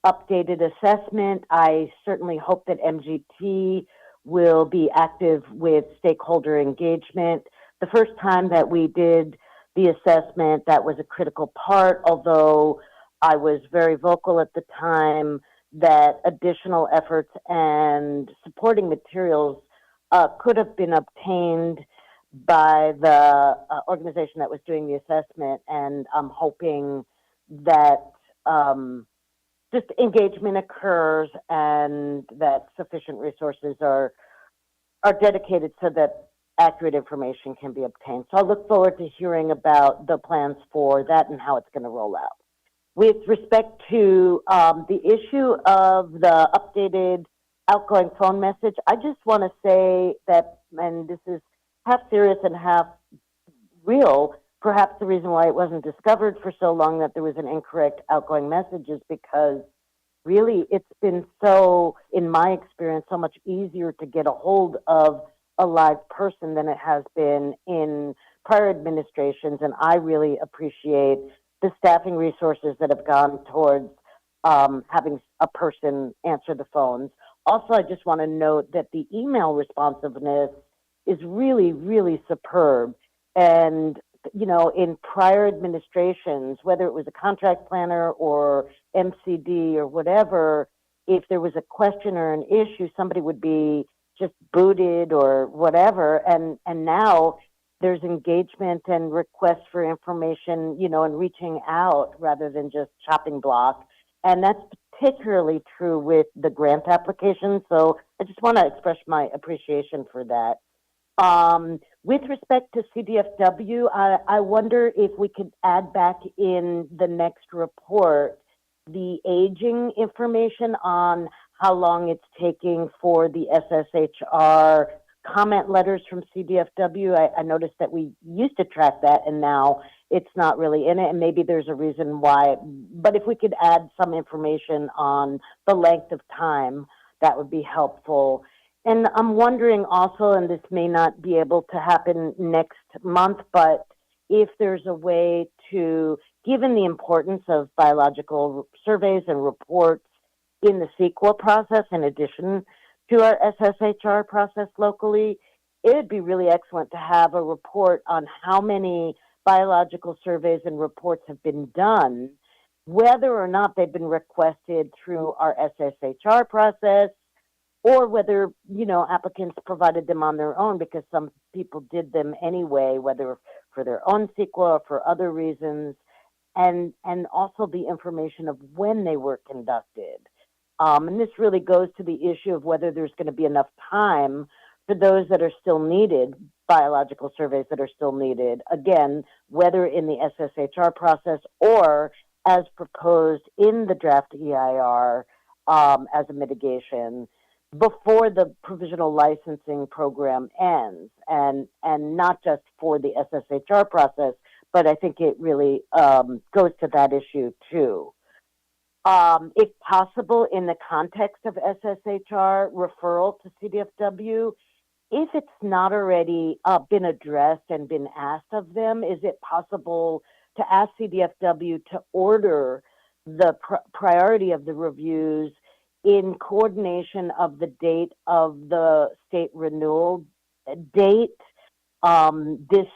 updated assessment, I certainly hope that MGT will be active with stakeholder engagement. The first time that we did the assessment, that was a critical part, although I was very vocal at the time that additional efforts and supporting materials could have been obtained by the organization that was doing the assessment, and I'm hoping that just engagement occurs and that sufficient resources are dedicated so that accurate information can be obtained. So I look forward to hearing about the plans for that and how it's going to roll out. With respect to the issue of the updated outgoing phone message, I just want to say that, and this is half serious and half real, perhaps the reason why it wasn't discovered for so long that there was an incorrect outgoing message is because really it's been so, in my experience, so much easier to get a hold of a live person than it has been in prior administrations, and I really appreciate the staffing resources that have gone towards having a person answer the phones. Also, I just want to note that the email responsiveness is really, really superb. And, in prior administrations, whether it was a contract planner or MCD or whatever, if there was a question or an issue, somebody would be just booted or whatever. And now there's engagement and requests for information, and reaching out rather than just chopping block. And that's particularly true with the grant application. So I just want to express my appreciation for that. With respect to CDFW, I wonder if we could add back in the next report the aging information on how long it's taking for the SSHR comment letters from CDFW. I noticed that we used to track that and now it's not really in it, and maybe there's a reason why. But if we could add some information on the length of time, that would be helpful. And I'm wondering also, and this may not be able to happen next month, but if there's a way to, given the importance of biological surveys and reports in the CEQA process, in addition to our SSHR process locally, it would be really excellent to have a report on how many biological surveys and reports have been done, whether or not they've been requested through our SSHR process, or whether, applicants provided them on their own because some people did them anyway, whether for their own CEQA or for other reasons, and also the information of when they were conducted. And this really goes to the issue of whether there's going to be enough time for those that are still needed, biological surveys that are still needed, again, whether in the SSHR process or as proposed in the draft EIR as a mitigation, before the provisional licensing program ends, and not just for the SSHR process, but I think it really goes to that issue too. If possible, in the context of SSHR referral to CDFW, if it's not already been addressed and been asked of them, is it possible to ask CDFW to order the priority of the reviews in coordination of the date of the state renewal date? This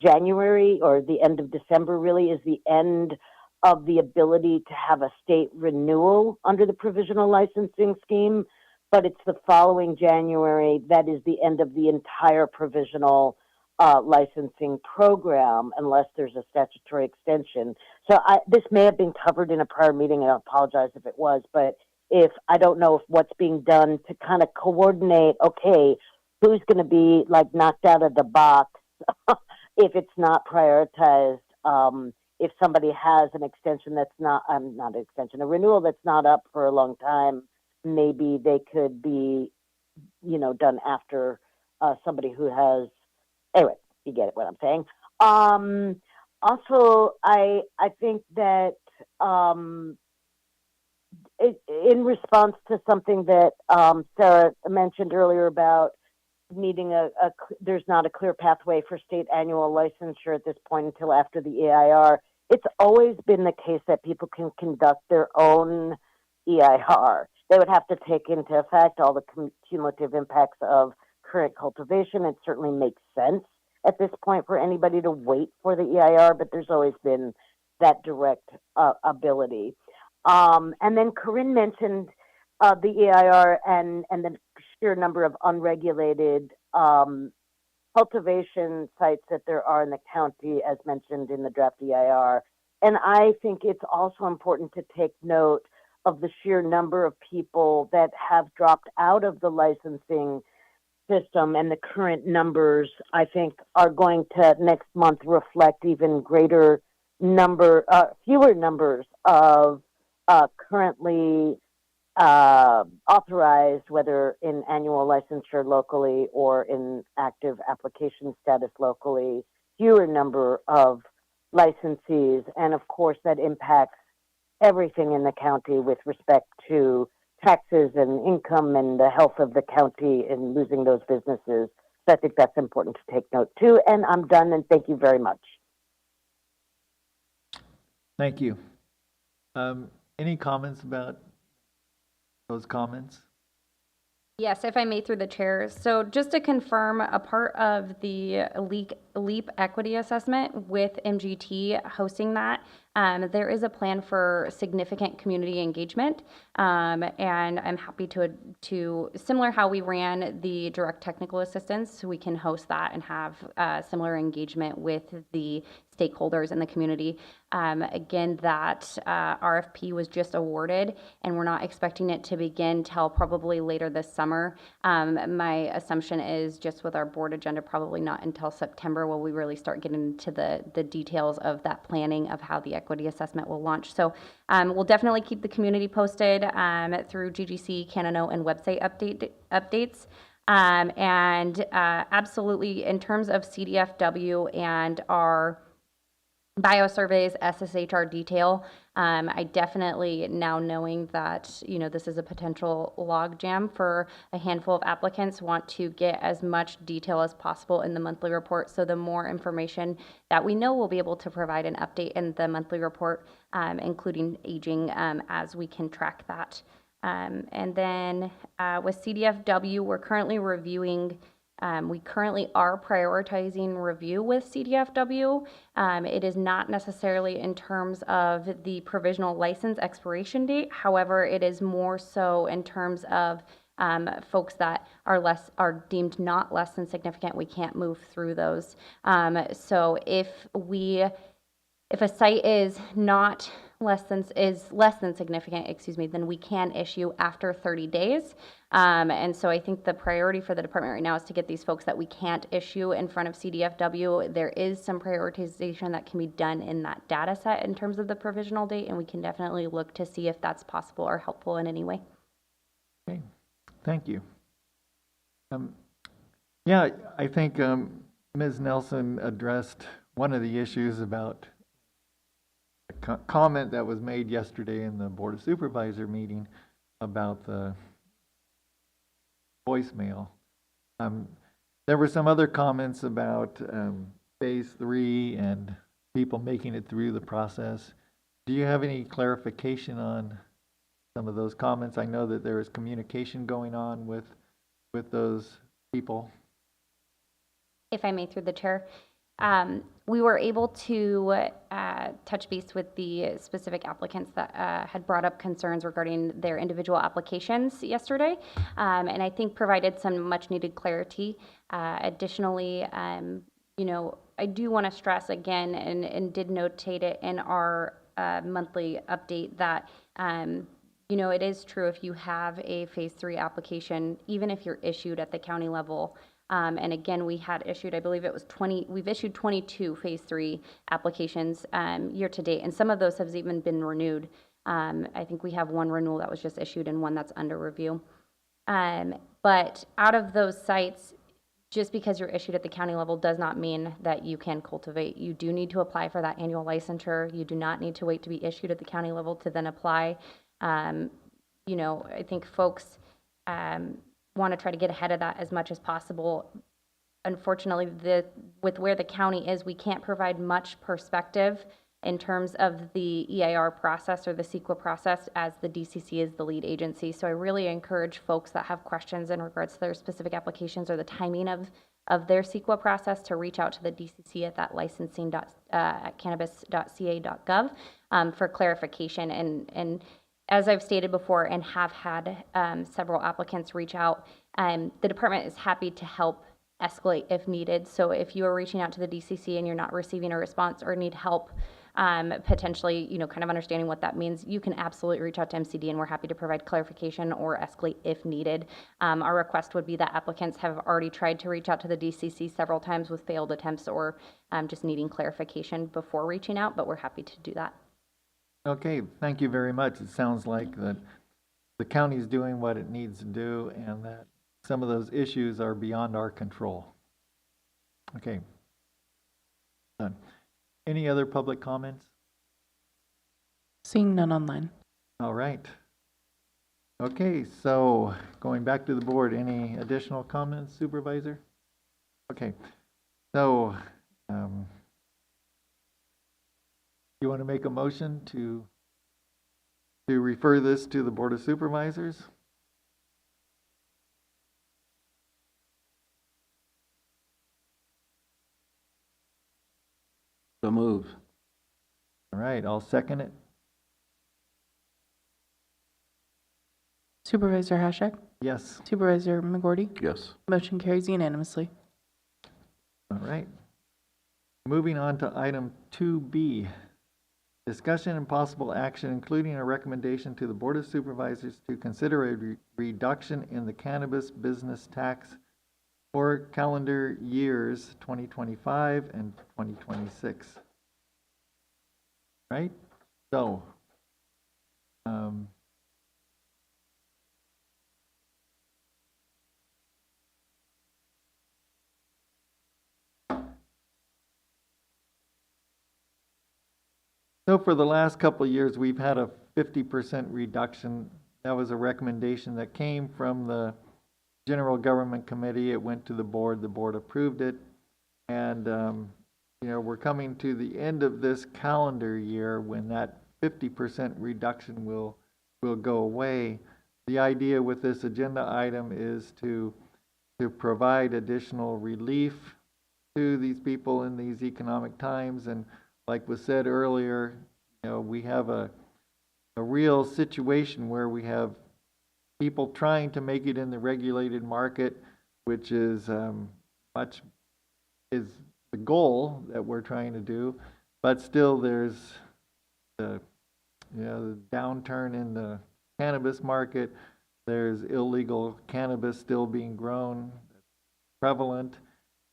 January, or the end of December really, is the end of the ability to have a state renewal under the provisional licensing scheme, but it's the following January that is the end of the entire provisional licensing program, unless there's a statutory extension. So this may have been covered in a prior meeting, and I apologize if it was, but if I don't know if what's being done to kind of coordinate, okay, who's going to be like knocked out of the box if it's not prioritized, if somebody has an extension that's not an extension, a renewal that's not up for a long time, maybe they could be, done after somebody who has. Anyway, you get it what I'm saying. Also, I think that in response to something that Sarah mentioned earlier about needing there's not a clear pathway for state annual licensure at this point until after the EIR. It's always been the case that people can conduct their own EIR. They would have to take into effect all the cumulative impacts of current cultivation. It certainly makes sense at this point for anybody to wait for the EIR, but there's always been that direct ability. And then Corinne mentioned the EIR and the sheer number of unregulated cultivation sites that there are in the county, as mentioned in the draft EIR. And I think it's also important to take note of the sheer number of people that have dropped out of the licensing system, and the current numbers, I think, are going to next month reflect even fewer numbers of currently authorized, whether in annual licensure locally or in active application status locally, fewer number of licensees. And of course, that impacts everything in the county with respect to taxes and income and the health of the county in losing those businesses. So I think that's important to take note too. And I'm done, and thank you very much. Thank you. Any comments about those comments? Yes, if I may, through the chair. So just to confirm, a part of the LEAP equity assessment with MGT hosting that, there is a plan for significant community engagement, and I'm happy to similar how we ran the direct technical assistance, we can host that and have similar engagement with the stakeholders in the community. Again, that RFP was just awarded, and we're not expecting it to begin till probably later this summer. My assumption is, just with our board agenda, probably not until September will we really start getting into the details of that planning of how the equity assessment will launch. So we'll definitely keep the community posted through GGC, Canano, and website updates. And absolutely, in terms of CDFW and our biosurveys, SSHR detail, I definitely, now knowing that, this is a potential logjam for a handful of applicants, want to get as much detail as possible in the monthly report. So the more information that we know, we'll be able to provide an update in the monthly report, including aging, as we can track that. And then with CDFW, we're currently reviewing. We currently are prioritizing review with CDFW. It is not necessarily in terms of the provisional license expiration date. However, it is more so in terms of folks that are deemed not less than significant. We can't move through those. So if a site is less than significant, then we can issue after 30 days. And so I think the priority for the department right now is to get these folks that we can't issue in front of CDFW. There is some prioritization that can be done in that data set in terms of the provisional date, and we can definitely look to see if that's possible or helpful in any way. Okay, thank you. Yeah, I think Ms. Nelson addressed one of the issues about a comment that was made yesterday in the Board of Supervisor meeting about the voicemail. There were some other comments about phase 3 and people making it through the process. Do you have any clarification on some of those comments? I know that there is communication going on with those people. If I may, through the chair. We were able to touch base with the specific applicants that had brought up concerns regarding their individual applications yesterday, and I think provided some much needed clarity. Additionally, I do want to stress again, and did notate it in our monthly update, that it is true, if you have a phase 3 application, even if you're issued at the county level, And again, we had issued, I believe it was 20, we've issued 22 Phase 3 applications year to date, and some of those have even been renewed. I think we have one renewal that was just issued and one that's under review. But out of those sites, just because you're issued at the county level does not mean that you can cultivate. You do need to apply for that annual licensure. You do not need to wait to be issued at the county level to then apply. You know, I think folks want to try to get ahead of that as much as possible. Unfortunately, with where the county is, we can't provide much perspective in terms of the EIR process or the CEQA process, as the DCC is the lead agency. So I really encourage folks that have questions in regards to their specific applications or the timing of their CEQA process to reach out to the DCC at that licensing at cannabis.ca.gov for clarification. And as I've stated before and have had several applicants reach out, the department is happy to help escalate if needed. So if you are reaching out to the DCC and you're not receiving a response or need help potentially, you know, kind of understanding what that means, you can absolutely reach out to MCD and we're happy to provide clarification or escalate if needed. Our request would be that applicants have already tried to reach out to the DCC several times with failed attempts or just needing clarification before reaching out, but we're happy to do that. Okay, thank you very much. It sounds like that the county's doing what it needs to do and that some of those issues are beyond our control. Okay. Done. Any other public comments? Seeing none online. All right. Okay, so going back to the board, any additional comments, Supervisor? Okay, so you want to make a motion to refer this to the Board of Supervisors? So moved. All right, I'll second it. Supervisor Hashek? Yes. Supervisor McGordy? Yes. Motion carries unanimously. All right. Moving on to item 2B. Discussion and possible action, including a recommendation to the Board of Supervisors to consider a reduction in the cannabis business tax for calendar years 2025 and 2026. Right? So, for the last couple of years, we've had a 50% reduction. That was a recommendation that came from the General Government Committee. It went to the board approved it. And, you know, we're coming to the end of this calendar year when that 50% reduction will go away. The idea with this agenda item is to provide additional relief to these people in these economic times. And like was said earlier, you know, we have a real situation where we have people trying to make it in the regulated market, which is is the goal that we're trying to do, but still there's the downturn in the cannabis market. There's illegal cannabis still being grown, prevalent,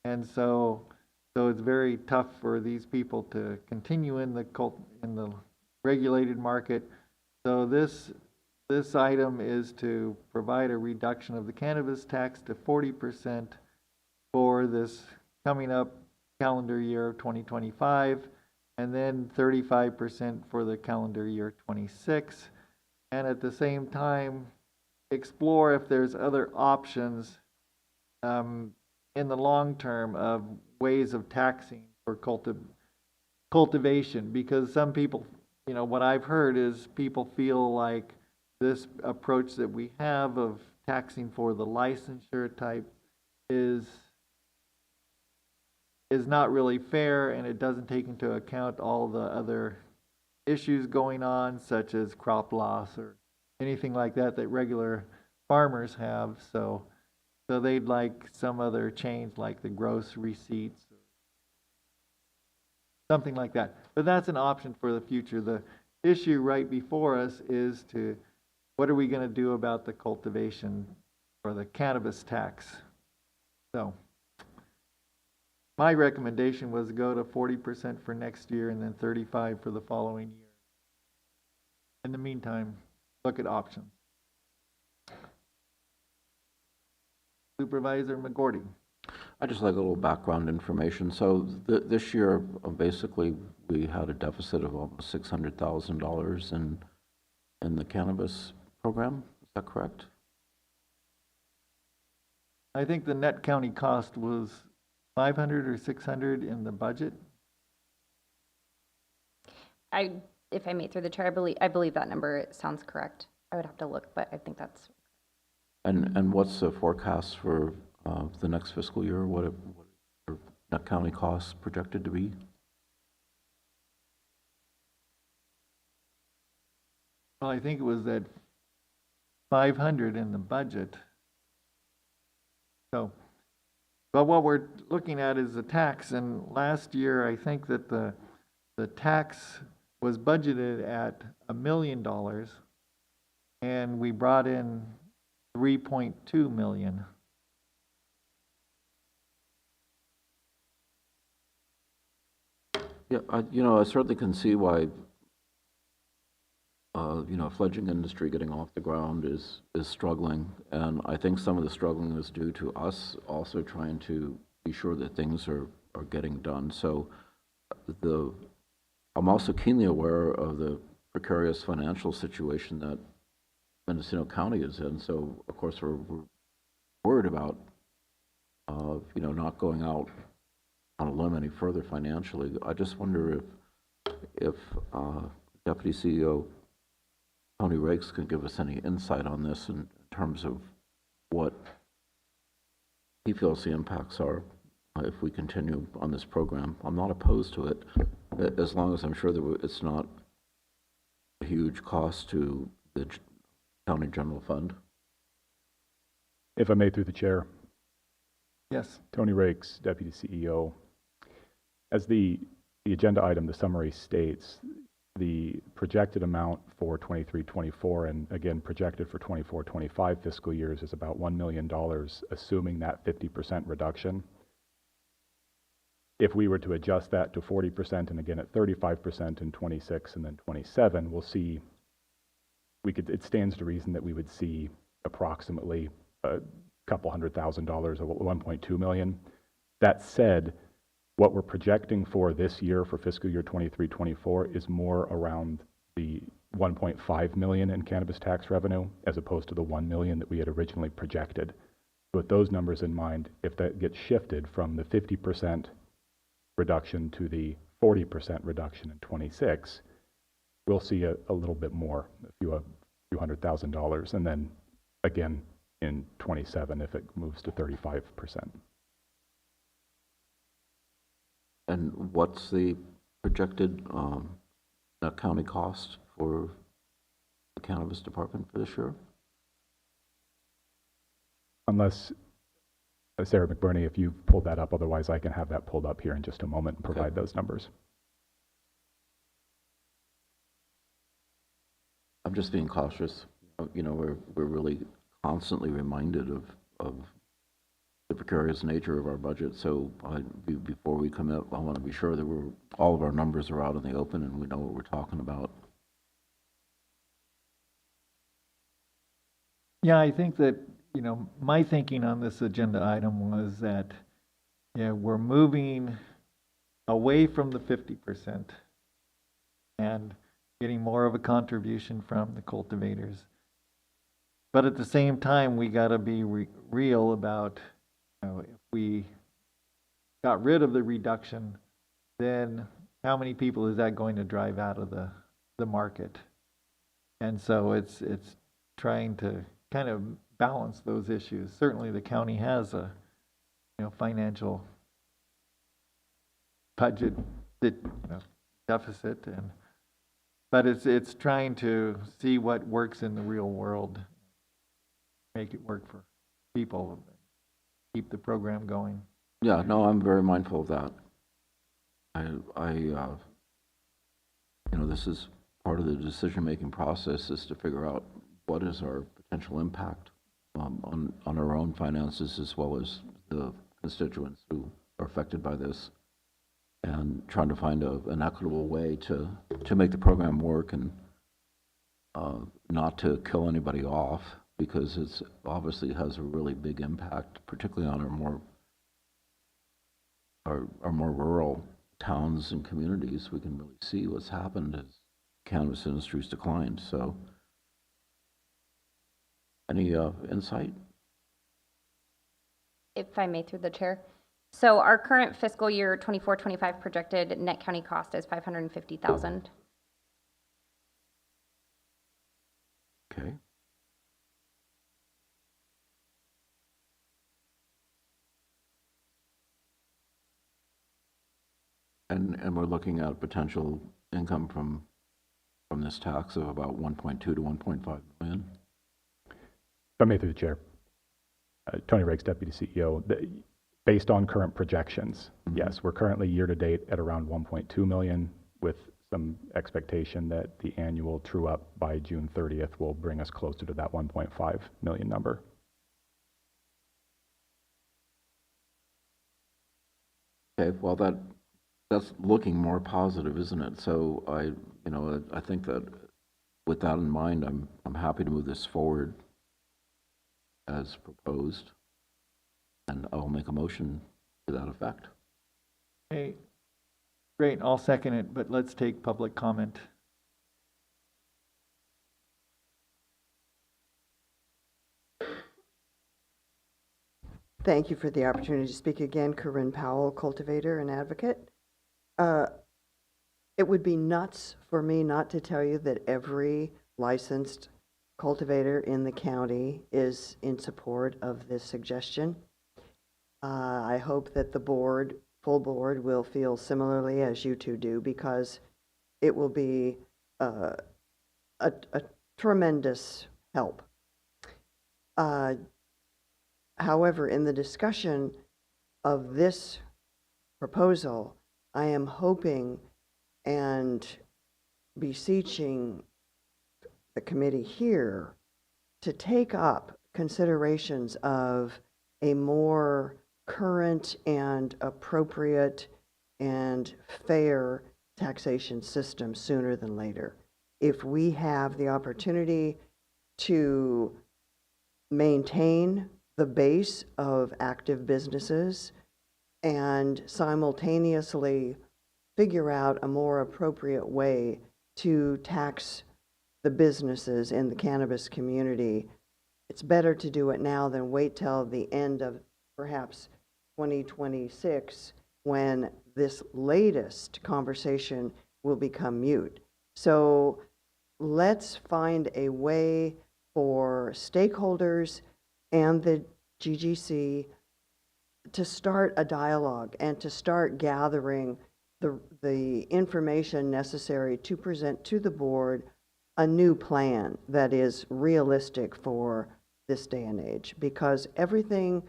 and so it's very tough for these people to continue in the regulated market. So this item is to provide a reduction of the cannabis tax to 40% for this coming up calendar year 2025, and then 35% for the calendar year 26, and at the same time explore if there's other options in the long term of ways of taxing for cultivation, because some people, you know, what I've heard is people feel like this approach that we have of taxing for the licensure type is not really fair, and it doesn't take into account all the other issues going on, such as crop loss or anything like that regular farmers have. So they'd like some other change, like the gross receipts, or something like that. But that's an option for the future. The issue right before us is what are we going to do about the cultivation or the cannabis tax? So my recommendation was go to 40% for next year and then 35 for the following year. In the meantime, look at options. Supervisor McGordy. I just like a little background information. So this year, basically, we had a deficit of almost $600,000 in the cannabis program. Is that correct? I think the net county cost was 500 or 600 in the budget. If I may through the chair, I believe that number sounds correct. I would have to look, but I think that's. And what's the forecast for the next fiscal year? What are net county costs projected to be? Well, I think it was at 500 in the budget. So, but what we're looking at is the tax, and last year I think that the tax was budgeted at $1 million, and we brought in 3.2 million. Yeah, I certainly can see why fledgling industry getting off the ground is struggling, and I think some of the struggling is due to us also trying to be sure that things are getting done. So I'm also keenly aware of the precarious financial situation that Mendocino County is in. So of course we're worried about not going out on a limb any further financially. I just wonder if Deputy CEO Tony Rakes can give us any insight on this in terms of what he feels the impacts are if we continue on this program. I'm not opposed to it, as long as I'm sure that it's not a huge cost to the county general fund. If I may, through the chair. Yes. Tony Rakes, Deputy CEO. As the agenda item, the summary states, the projected amount for 23-24 and again projected for 24-25 fiscal years is about $1 million, assuming that 50% reduction. If we were to adjust that to 40% and again at 35% in 26 and then 27, we'll see, it stands to reason that we would see approximately a couple $100,000 or 1.2 million. That said, what we're projecting for this year, for fiscal year 23-24, is more around the 1.5 million in cannabis tax revenue, as opposed to the 1 million that we had originally projected. With those numbers in mind, if that gets shifted from the 50% reduction to the 40% reduction in 26, we'll see a little bit more, a few $100,000, and then again in 27 if it moves to 35%. And what's the projected net county cost for the cannabis department for this year? Unless, Sarah McBurney, if you've pulled that up, otherwise I can have that pulled up here in just a moment and provide those numbers. I'm just being cautious. We're really constantly reminded of the precarious nature of our budget. So before we commit, I want to be sure that all of our numbers are out in the open and we know what we're talking about. Yeah, I think that, my thinking on this agenda item was that, we're moving away from the 50% and getting more of a contribution from the cultivators. But at the same time, we got to be real about, if we got rid of the reduction, then how many people is that going to drive out of the market? And so it's trying to kind of balance those issues. Certainly the county has a financial budget deficit, but it's trying to see what works in the real world, make it work for people, keep the program going. Yeah, no, I'm very mindful of that. This is part of the decision-making process, is to figure out what is our potential impact on our own finances, as well as the constituents who are affected by this, and trying to find an equitable way to make the program work and not to kill anybody off, because it's obviously has a really big impact, particularly on our more rural towns and communities. We can really see what's happened as cannabis industry's declined. So, any insight? If I may, through the chair. So our current fiscal year 24-25 projected net county cost is $550,000. Okay. And we're looking at potential income from this tax of about 1.2 to 1.5 million. If I may, through the chair. Tony Rakes, Deputy CEO. Based on current projections, yes, we're currently year to date at around 1.2 million, with some expectation that the annual true up by June 30th will bring us closer to that 1.5 million number. Okay, well that's looking more positive, isn't it? So I think that with that in mind, I'm happy to move this forward as proposed, and I'll make a motion to that effect. Okay, great, I'll second it, but let's take public comment. Thank you for the opportunity to speak again. Corinne Powell, cultivator and advocate. It would be nuts for me not to tell you that every licensed cultivator in the county is in support of this suggestion. I hope that the board, full board, will feel similarly as you two do, because it will be a tremendous help. However, in the discussion of this proposal, I am hoping and beseeching the committee here to take up considerations of a more current and appropriate and fair taxation system sooner than later. If we have the opportunity to maintain the base of active businesses and simultaneously figure out a more appropriate way to tax the businesses in the cannabis community, it's better to do it now than wait till the end of perhaps 2026, when this latest conversation will become mute. So let's find a way for stakeholders and the GGC to start a dialogue and to start gathering the information necessary to present to the board a new plan that is realistic for this day and age, because everything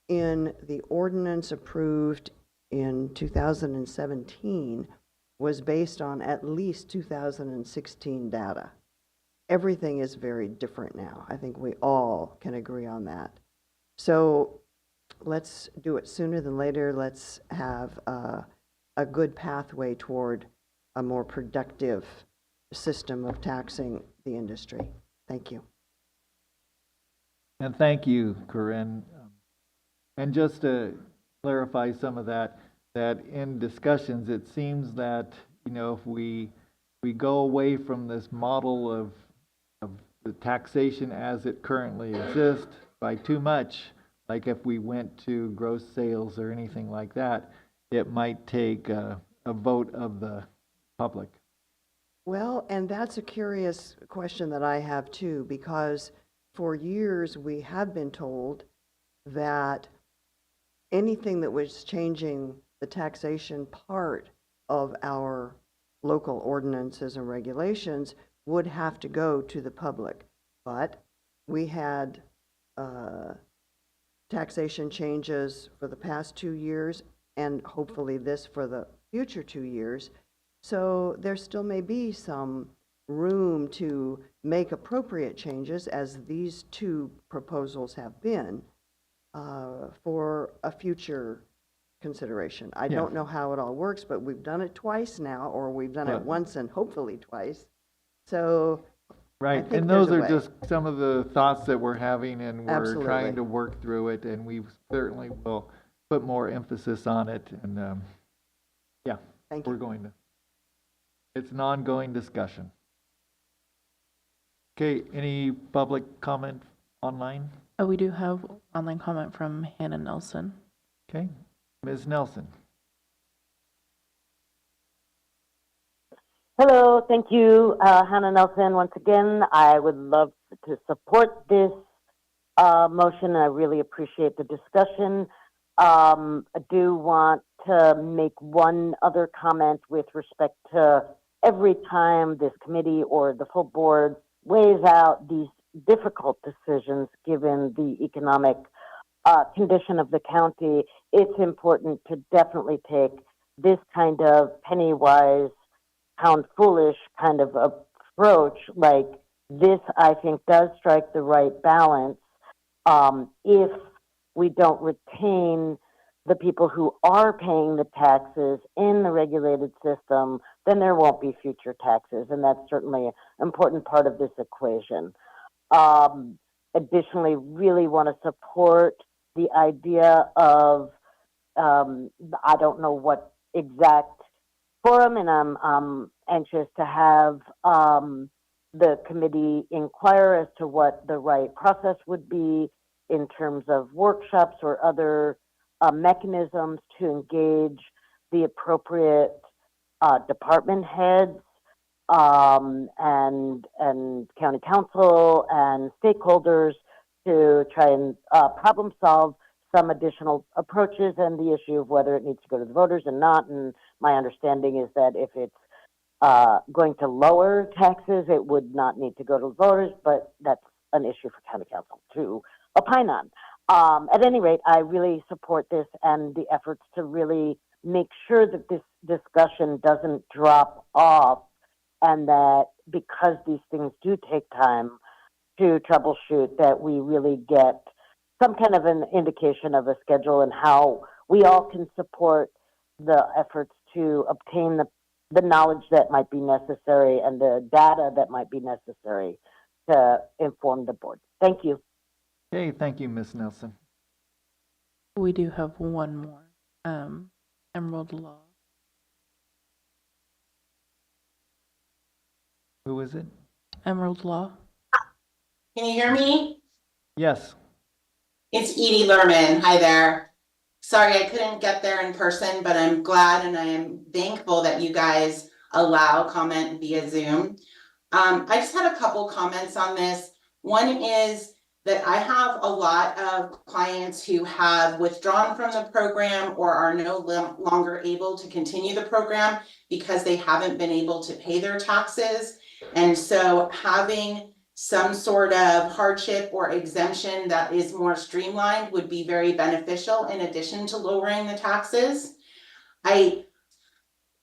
in the ordinance approved in 2017 was based on at least 2016 data. Everything is very different now. I think we all can agree on that. So let's do it sooner than later. Let's have a good pathway toward a more productive system of taxing the industry. Thank you. And thank you, Corinne. And just to clarify some of that in discussions, it seems that, if we go away from this model of the taxation as it currently exists by too much, like if we went to gross sales or anything like that, it might take a vote of the public. Well, and that's a curious question that I have too, because for years we have been told that anything that was changing the taxation part of our local ordinances and regulations would have to go to the public. But we had taxation changes for the past 2 years, and hopefully this for the future 2 years. So there still may be some room to make appropriate changes, as these two proposals have been, for a future consideration. I Yeah. don't know how it all works, but we've done it twice now, or we've done it Right. once and hopefully twice. So Right, think and there's those a are way. just some of the thoughts that we're having, and we're Absolutely. trying to work through it, and we certainly will put more emphasis on it, and, yeah, Thank we're you. going to. It's an ongoing discussion. Okay, any public comment online? We do have online comment from Hannah Nelson. Okay, Ms. Nelson. Hello, thank you, Hannah Nelson. Once again, I would love to support this motion. I really appreciate the discussion. I do want to make one other comment with respect to every time this committee or the full board weighs out these difficult decisions given the economic condition of the county, it's important to definitely take this kind of penny wise, pound foolish kind of approach. Like this, I think, does strike the right balance. If we don't retain the people who are paying the taxes in the regulated system, then there won't be future taxes, and that's certainly an important part of this equation. Additionally, really want to support the idea of, I don't know what exact forum, and I'm anxious to have the committee inquire as to what the right process would be in terms of workshops or other mechanisms to engage the appropriate department heads and county council and stakeholders to try and problem solve some additional approaches and the issue of whether it needs to go to the voters and not. And my understanding is that if it's going to lower taxes, it would not need to go to the voters, but that's an issue for county council to opine on. At any rate, I really support this and the efforts to really make sure that this discussion doesn't drop off, and that because these things do take time to troubleshoot, that we really get some kind of an indication of a schedule and how we all can support the efforts to obtain the knowledge that might be necessary and the data that might be necessary to inform the board. Thank you. Okay, thank you, Ms. Nelson. We do have one more. Emerald Law. Who is it? Emerald Law. Can you hear me? Yes. It's Edie Lerman. Hi there. Sorry I couldn't get there in person, but I'm glad and I am thankful that you guys allow comment via Zoom. I just had a couple comments on this. One is that I have a lot of clients who have withdrawn from the program or are no longer able to continue the program because they haven't been able to pay their taxes. And so having some sort of hardship or exemption that is more streamlined would be very beneficial in addition to lowering the taxes. I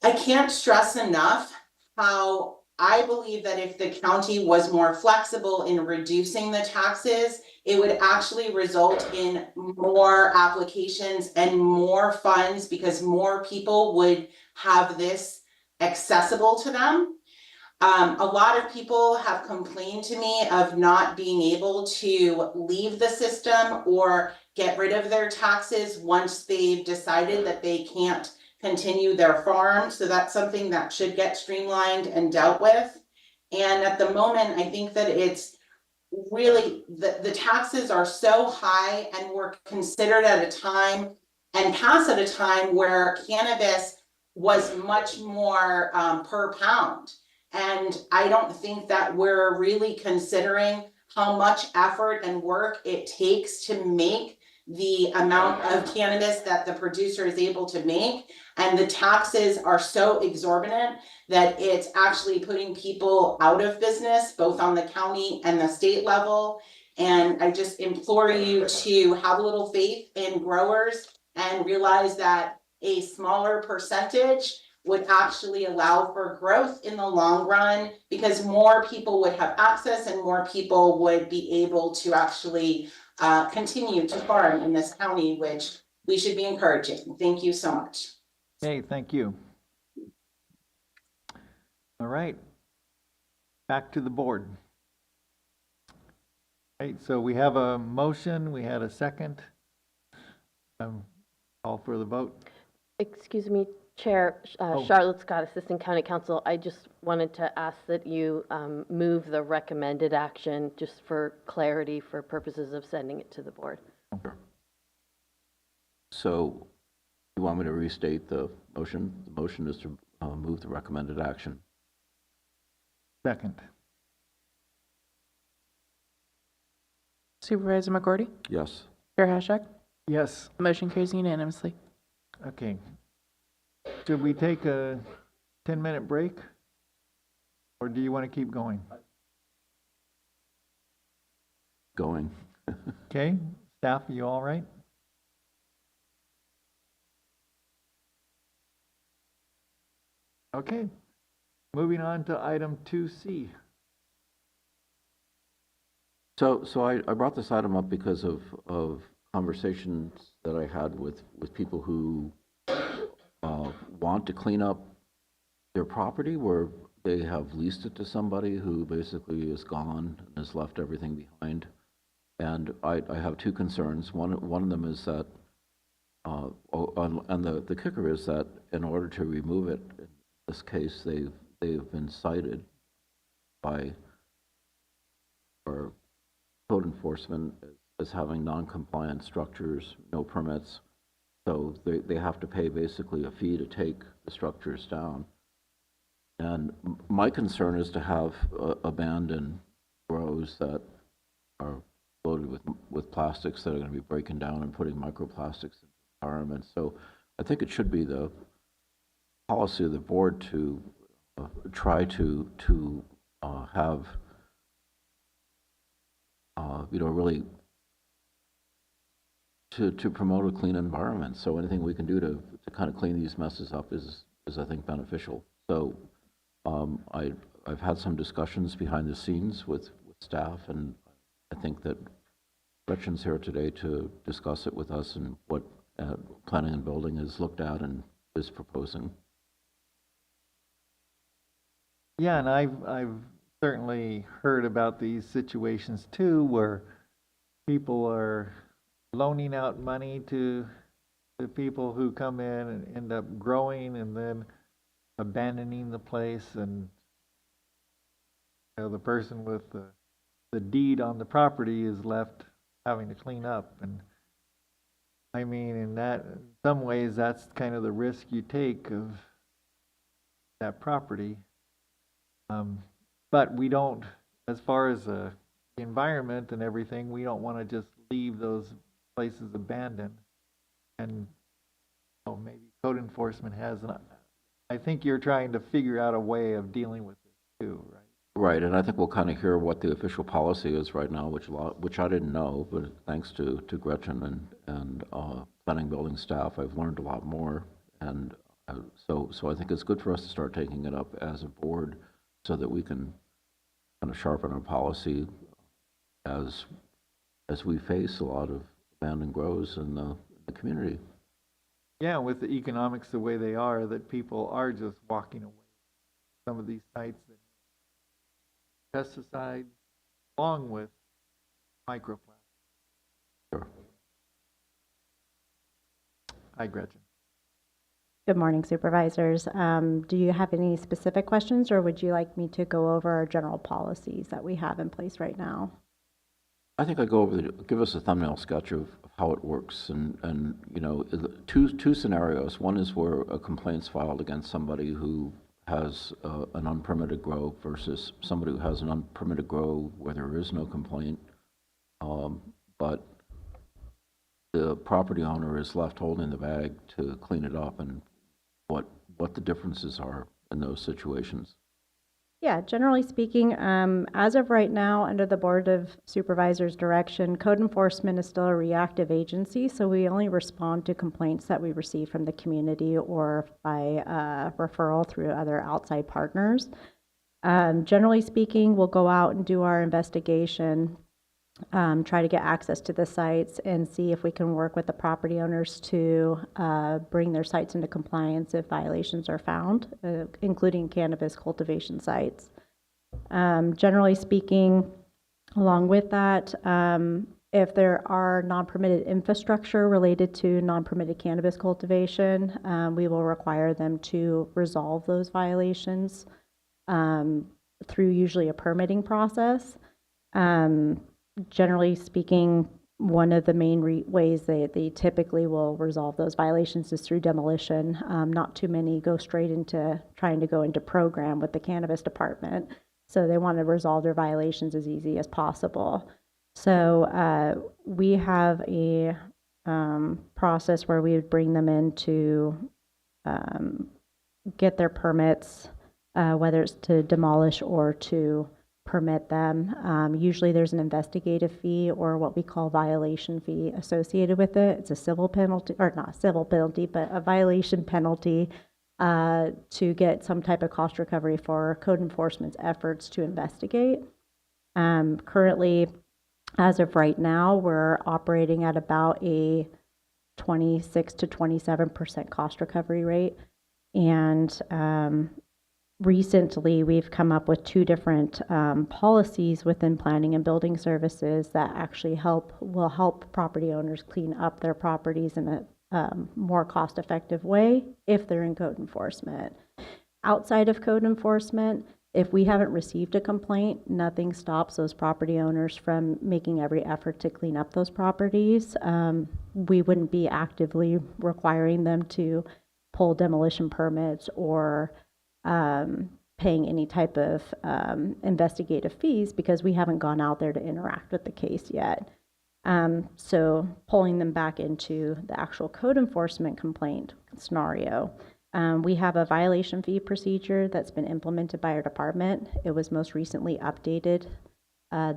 can't stress enough how I believe that if the county was more flexible in reducing the taxes, it would actually result in more applications and more funds because more people would have this accessible to them. A lot of people have complained to me of not being able to leave the system or get rid of their taxes once they've decided that they can't continue their farm. So that's something that should get streamlined and dealt with. And at the moment, I think that it's really, the taxes are so high and were considered at a time and passed at a time where cannabis was much more per pound. And I don't think that we're really considering how much effort and work it takes to make the amount of cannabis that the producer is able to make. And the taxes are so exorbitant that it's actually putting people out of business, both on the county and the state level. And I just implore you to have a little faith in growers and realize that a smaller percentage would actually allow for growth in the long run because more people would have access and more people would be able to actually continue to farm in this county, which we should be encouraging. Thank you so much. Okay, thank you. All right, back to the board. Okay, so we have a motion, we had a second. Call for the vote. Excuse me, Chair, Oh. Charlotte Scott, Assistant County Counsel. I just wanted to ask that you move the recommended action just for clarity for purposes of sending it to the board. So you want me to restate the motion? The motion is to move the recommended action. Second. Supervisor McCordy? Yes. Chair Hashak? Yes. Motion carries unanimously. Okay. Should we take a 10-minute break? Or do you want to keep going? Going. Okay, staff, are you all right? Okay, moving on to item 2C. So I brought this item up because of conversations that I had with people who want to clean up their property where they have leased it to somebody who basically is gone and has left everything behind. And I have two concerns. One of them is that, and the kicker is that in order to remove it, in this case, they've been cited by our code enforcement as having non-compliant structures, no permits. So they have to pay basically a fee to take the structures down. And my concern is to have abandoned grows that are loaded with plastics that are going to be breaking down and putting microplastics in the environment. So I think it should be the policy of the board to try to have really to promote a clean environment. So anything we can do to kind of clean these messes up is I think beneficial. So I've had some discussions behind the scenes with staff, and I think that Gretchen's here today to discuss it with us and what planning and building has looked at and is proposing. Yeah, and I've certainly heard about these situations too, where people are loaning out money to people who come in and end up growing and then abandoning the place, and the person with the deed on the property is left having to clean up. And I mean, in some ways, that's kind of the risk you take of that property. But we don't, as far as the environment and everything, we don't want to just leave those places abandoned. And maybe code enforcement has I think you're trying to figure out a way of dealing with this too, right? Right, and I think we'll kind of hear what the official policy is right now, which I didn't know, but thanks to Gretchen and planning building staff, I've learned a lot more. And so I think it's good for us to start taking it up as a board so that we can kind of sharpen our policy as we face a lot of abandoned grows in the community. Yeah, with the economics the way they are, that people are just walking away. Some of these sites that pesticides along with microplastics. Sure. Hi, Gretchen. Good morning, supervisors. Do you have any specific questions, or would you like me to go over our general policies that we have in place right now? I think I go over give us a thumbnail sketch of how it works, and two scenarios. One is where a complaint's filed against somebody who has an unpermitted grow versus somebody who has an unpermitted grow where there is no complaint, but the property owner is left holding the bag to clean it up, and what the differences are in those situations. Yeah, generally speaking, as of right now, under the Board of Supervisors' direction, code enforcement is still a reactive agency, so we only respond to complaints that we receive from the community or by referral through other outside partners. Generally speaking, we'll go out and do our investigation try to get access to the sites and see if we can work with the property owners to bring their sites into compliance if violations are found, including cannabis cultivation sites. Generally speaking, along with that, if there are non-permitted infrastructure related to non-permitted cannabis cultivation, we will require them to resolve those violations through usually a permitting process. Generally speaking, one of the main ways they typically will resolve those violations is through demolition. Not too many go straight into trying to go into program with the cannabis department. So they want to resolve their violations as easy as possible. So we have a process where we would bring them in to get their permits, whether it's to demolish or to permit them. Usually there's an investigative fee or what we call violation fee associated with it. It's a civil penalty, or not a civil penalty, but a violation penalty to get some type of cost recovery for code enforcement's efforts to investigate. Currently, as of right now, we're operating at about a 26 to 27% cost recovery rate. And recently, we've come up with 2 different policies within planning and building services that actually will help property owners clean up their properties in a more cost-effective way if they're in code enforcement. Outside of code enforcement, if we haven't received a complaint, nothing stops those property owners from making every effort to clean up those properties. We wouldn't be actively requiring them to pull demolition permits or paying any type of investigative fees because we haven't gone out there to interact with the case yet. So pulling them back into the actual code enforcement complaint scenario. We have a violation fee procedure that's been implemented by our department. It was most recently updated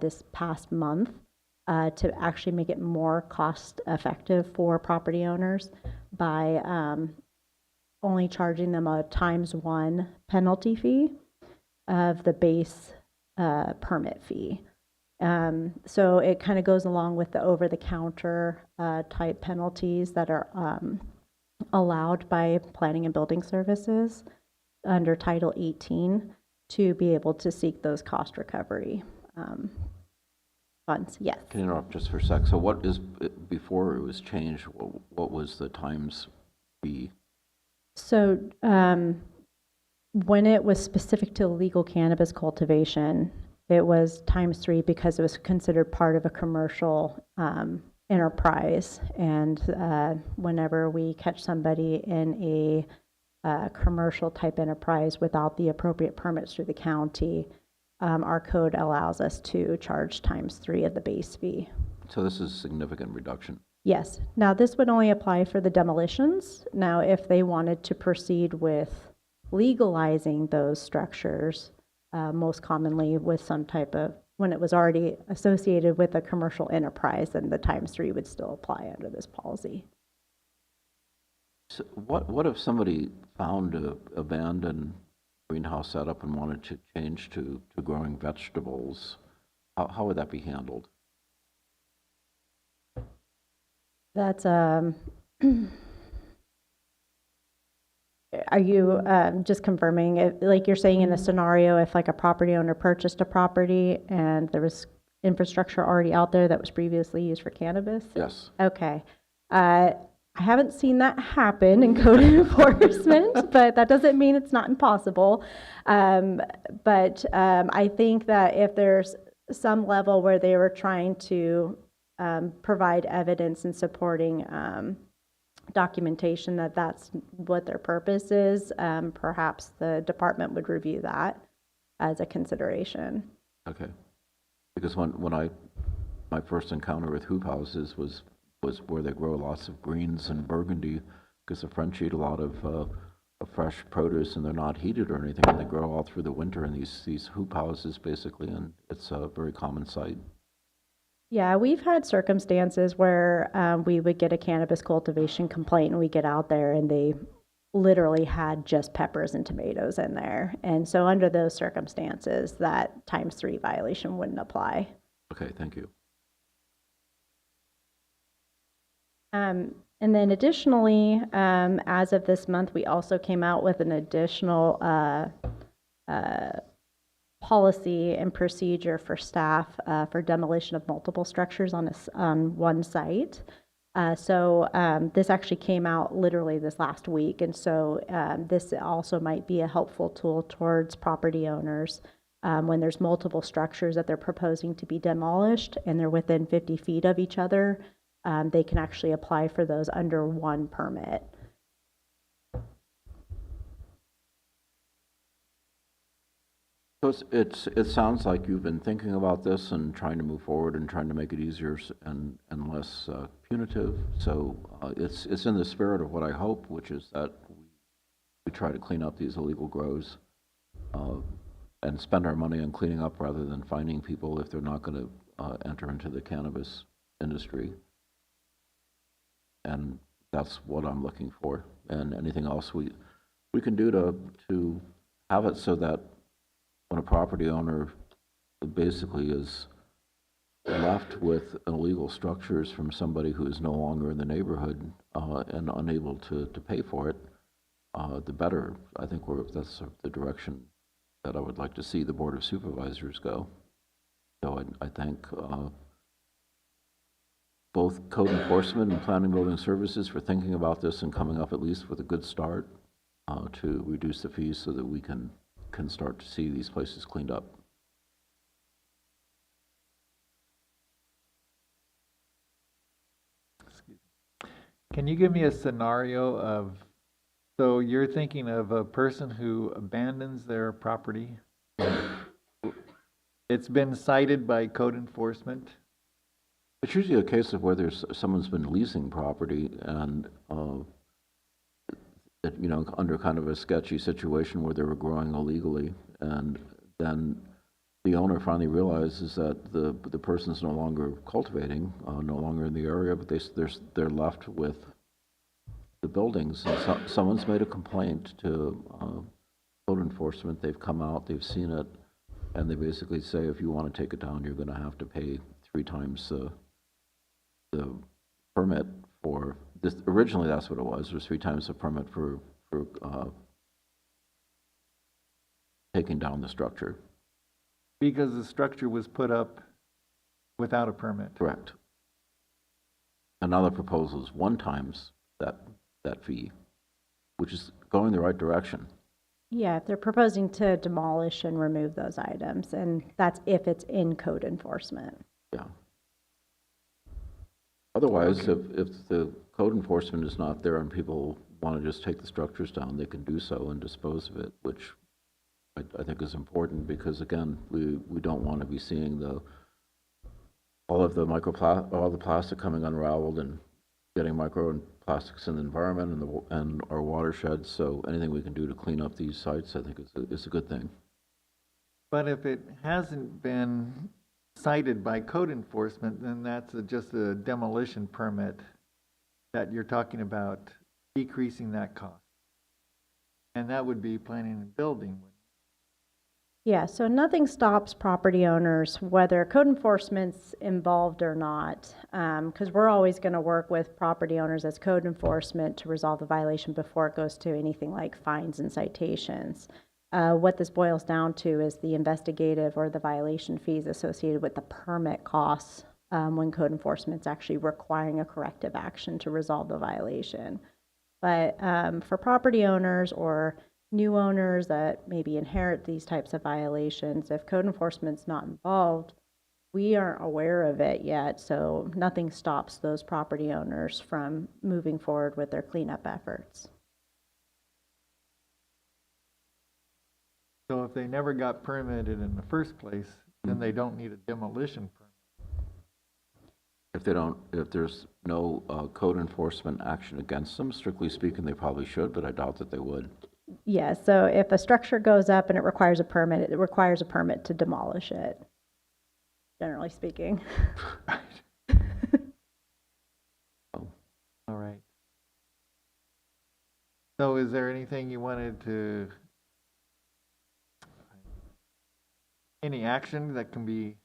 this past month to actually make it more cost effective for property owners by only charging them a ×1 penalty fee of the base permit fee. So it kind of goes along with the over-the-counter type penalties that are allowed by Planning and Building Services under Title 18 to be able to seek those cost recovery funds. Yes. Can I interrupt just for a sec? So what is, before it was changed, what was the times fee? So when it was specific to legal cannabis cultivation, it was ×3 because it was considered part of a commercial enterprise. And whenever we catch somebody in a commercial type enterprise without the appropriate permits through the county, our code allows us to charge ×3 of the base fee. So this is a significant reduction. Yes. Now this would only apply for the demolitions. Now if they wanted to proceed with legalizing those structures, most commonly with some type of, when it was already associated with a commercial enterprise, then the ×3 would still apply under this policy. So what if somebody found an abandoned greenhouse setup and wanted to change to growing vegetables? How would that be handled? That's are you just confirming it, like you're saying in a scenario if like a property owner purchased a property and there was infrastructure already out there that was previously used for cannabis? Yes. Okay. I haven't seen that happen in code enforcement, but that doesn't mean it's not impossible. But I think that if there's some level where they were trying to provide evidence and supporting documentation that that's what their purpose is, perhaps the department would review that as a consideration. Okay. Because when my first encounter with hoop houses was where they grow lots of greens and burgundy, because the French eat a lot of fresh produce and they're not heated or anything, and they grow all through the winter in these hoop houses basically, and it's a very common sight. Yeah, we've had circumstances where we would get a cannabis cultivation complaint and we get out there and they literally had just peppers and tomatoes in there. And so under those circumstances, that ×3 violation wouldn't apply. Okay, thank you. And then additionally, as of this month, we also came out with an additional policy and procedure for staff for demolition of multiple structures on one site. This actually came out literally this last week, and so this also might be a helpful tool towards property owners when there's multiple structures that they're proposing to be demolished and they're within 50 feet of each other. They can actually apply for those under one permit. So it sounds like you've been thinking about this and trying to move forward and trying to make it easier and less punitive. So it's in the spirit of what I hope, which is that we try to clean up these illegal grows and spend our money on cleaning up rather than fining people if they're not going to enter into the cannabis industry. And that's what I'm looking for. And anything else we can do to have it so that when a property owner basically is left with illegal structures from somebody who is no longer in the neighborhood and unable to pay for it, the better. I think that's the direction that I would like to see the Board of Supervisors go. So I thank both code enforcement and planning building services for thinking about this and coming up at least with a good start to reduce the fees so that we can start to see these places cleaned up. Can you give me a scenario of, so you're thinking of a person who abandons their property. It's been cited by code enforcement. It's usually a case of where someone's been leasing property and under kind of a sketchy situation where they were growing illegally, and then the owner finally realizes that the person's no longer cultivating, no longer in the area, but they're left with the buildings. And someone's made a complaint to code enforcement. They've come out, they've seen it, and they basically say, if you want to take it down, you're going to have to pay 3 times the permit for this. Originally, that's what it was. There's 3 times the permit for taking down the structure. Because the structure was put up without a permit. Correct. Another proposal is 1 times that fee, which is going the right direction. Yeah, they're proposing to demolish and remove those items, and that's if it's in code enforcement. Yeah. Otherwise, if the code enforcement is not there and people want to just take the structures down, they can do so and dispose of it, which I think is important because, again, we don't want to be seeing all the plastic coming unraveled and getting microplastics in the environment and our watersheds. So anything we can do to clean up these sites, I think is a good thing. But if it hasn't been cited by code enforcement, then that's just a demolition permit that you're talking about decreasing that cost. And that would be planning and building. Yeah, so nothing stops property owners, whether code enforcement's involved or not, because we're always going to work with property owners as code enforcement to resolve the violation before it goes to anything like fines and citations. What this boils down to is the investigative or the violation fees associated with the permit costs when code enforcement's actually requiring a corrective action to resolve the violation. But for property owners or new owners that maybe inherit these types of violations, if code enforcement's not involved, we aren't aware of it yet, so nothing stops those property owners from moving forward with their cleanup efforts. So if they never got permitted in the first place, then they don't need a demolition permit. If there's no code enforcement action against them, strictly speaking, they probably should, but I doubt that they would. Yeah, so if a structure goes up and it requires a permit, it requires a permit to demolish it, generally speaking. All right. So is there anything you wanted to, any action that can be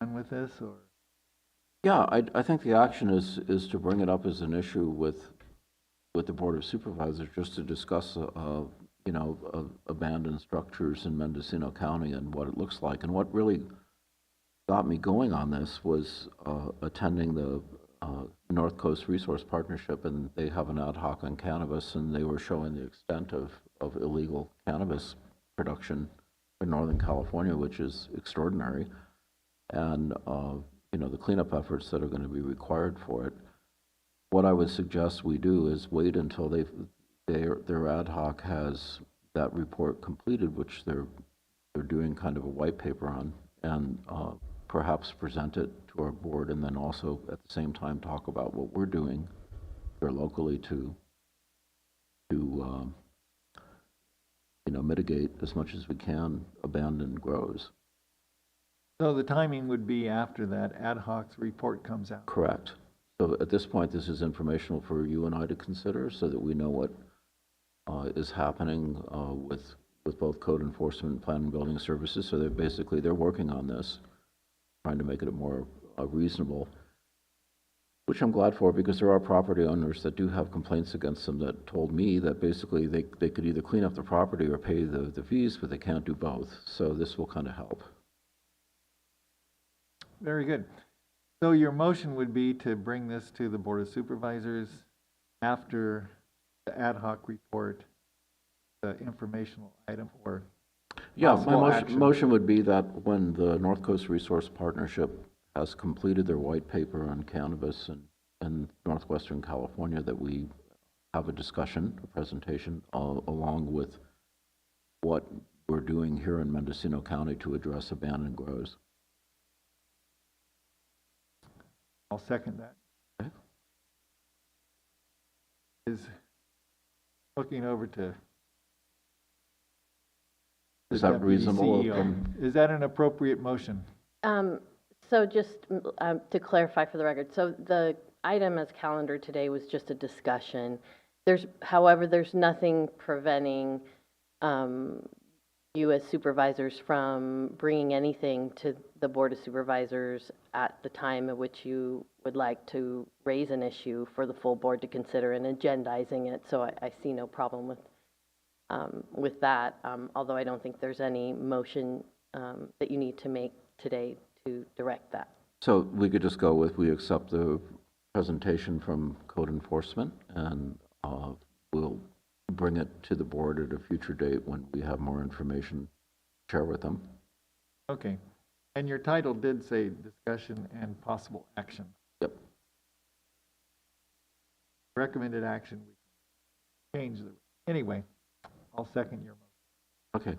done with this, or? Yeah, I think the action is to bring it up as an issue with the Board of Supervisors, just to discuss, you know, abandoned structures in Mendocino County and what it looks like. And what really got me going on this was attending the North Coast Resource Partnership, and they have an ad hoc on cannabis, and they were showing the extent of illegal cannabis production in Northern California, which is extraordinary, and you know, the cleanup efforts that are going to be required for it. What I would suggest we do is wait until their ad hoc has that report completed, which they're doing kind of a white paper on, and perhaps present it to our board, and then also at the same time talk about what we're doing here locally to you know, mitigate as much as we can abandoned grows. So the timing would be after that ad hoc report comes out. Correct. So at this point, this is informational for you and I to consider, so that we know what is happening with both code enforcement and planning and building services. So they're working on this, trying to make it a more reasonable, which I'm glad for, because there are property owners that do have complaints against them that told me that basically they could either clean up the property or pay the fees, but they can't do both. So this will kind of help. Very good. So your motion would be to bring this to the Board of Supervisors after the ad hoc report, the informational item, or yeah, my action. motion would be that when the North Coast Resource Partnership has completed their white paper on cannabis in Northwestern California, that we have a discussion, a presentation, along with what we're doing here in Mendocino County to address abandoned grows. I'll second that. Okay. Is looking over to. Is that reasonable? Is that an appropriate motion? So just to clarify for the record, so the item as calendar today was just a discussion. However, there's nothing preventing you as supervisors from bringing anything to the Board of Supervisors at the time at which you would like to raise an issue for the full board to consider and agendizing it. So I see no problem with that, although I don't think there's any motion that you need to make today to direct that. So we could just go with, we accept the presentation from code enforcement, and we'll bring it to the board at a future date when we have more information to share with them. Okay. And your title did say discussion and possible action. Yep. Recommended action, we can change the, anyway, I'll second your motion. Okay.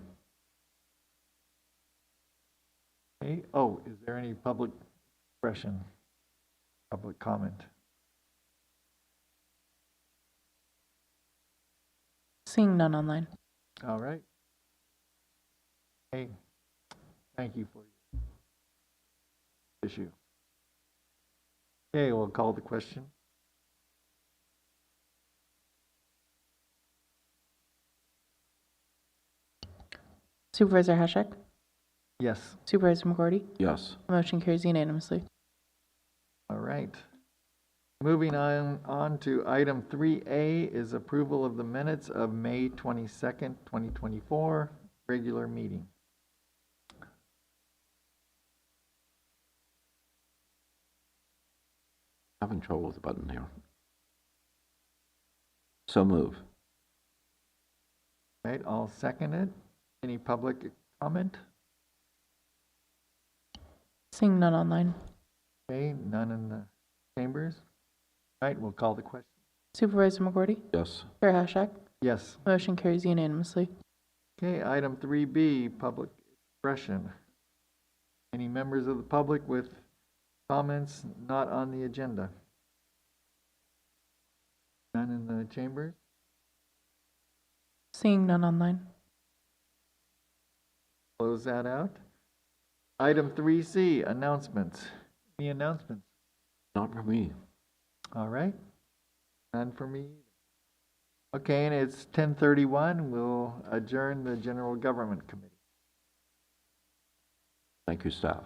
Okay. Oh, is there any public expression, public comment? Seeing none online. All right. Hey, thank you for your issue. Okay, we'll call the question. Supervisor Hashek? Yes. Supervisor McGordy? Yes. Motion carries unanimously. All right. Moving on to item 3A is approval of the minutes of May 22nd, 2024, regular meeting. Having trouble with the button here. So move. Right, I'll second it. Any public comment? Seeing none online. Okay, none in the chambers. All right, we'll call the question. Supervisor McGordy? Yes. Chair Hashek? Yes. Motion carries unanimously. Okay, item 3B, public expression. Any members of the public with comments not on the agenda? None in the chambers? Seeing none online. Close that out. Item 3C, announcements. Any announcements? Not for me. All right. None for me. Okay, and it's 10:31. We'll adjourn the General Government Committee. Thank you, staff.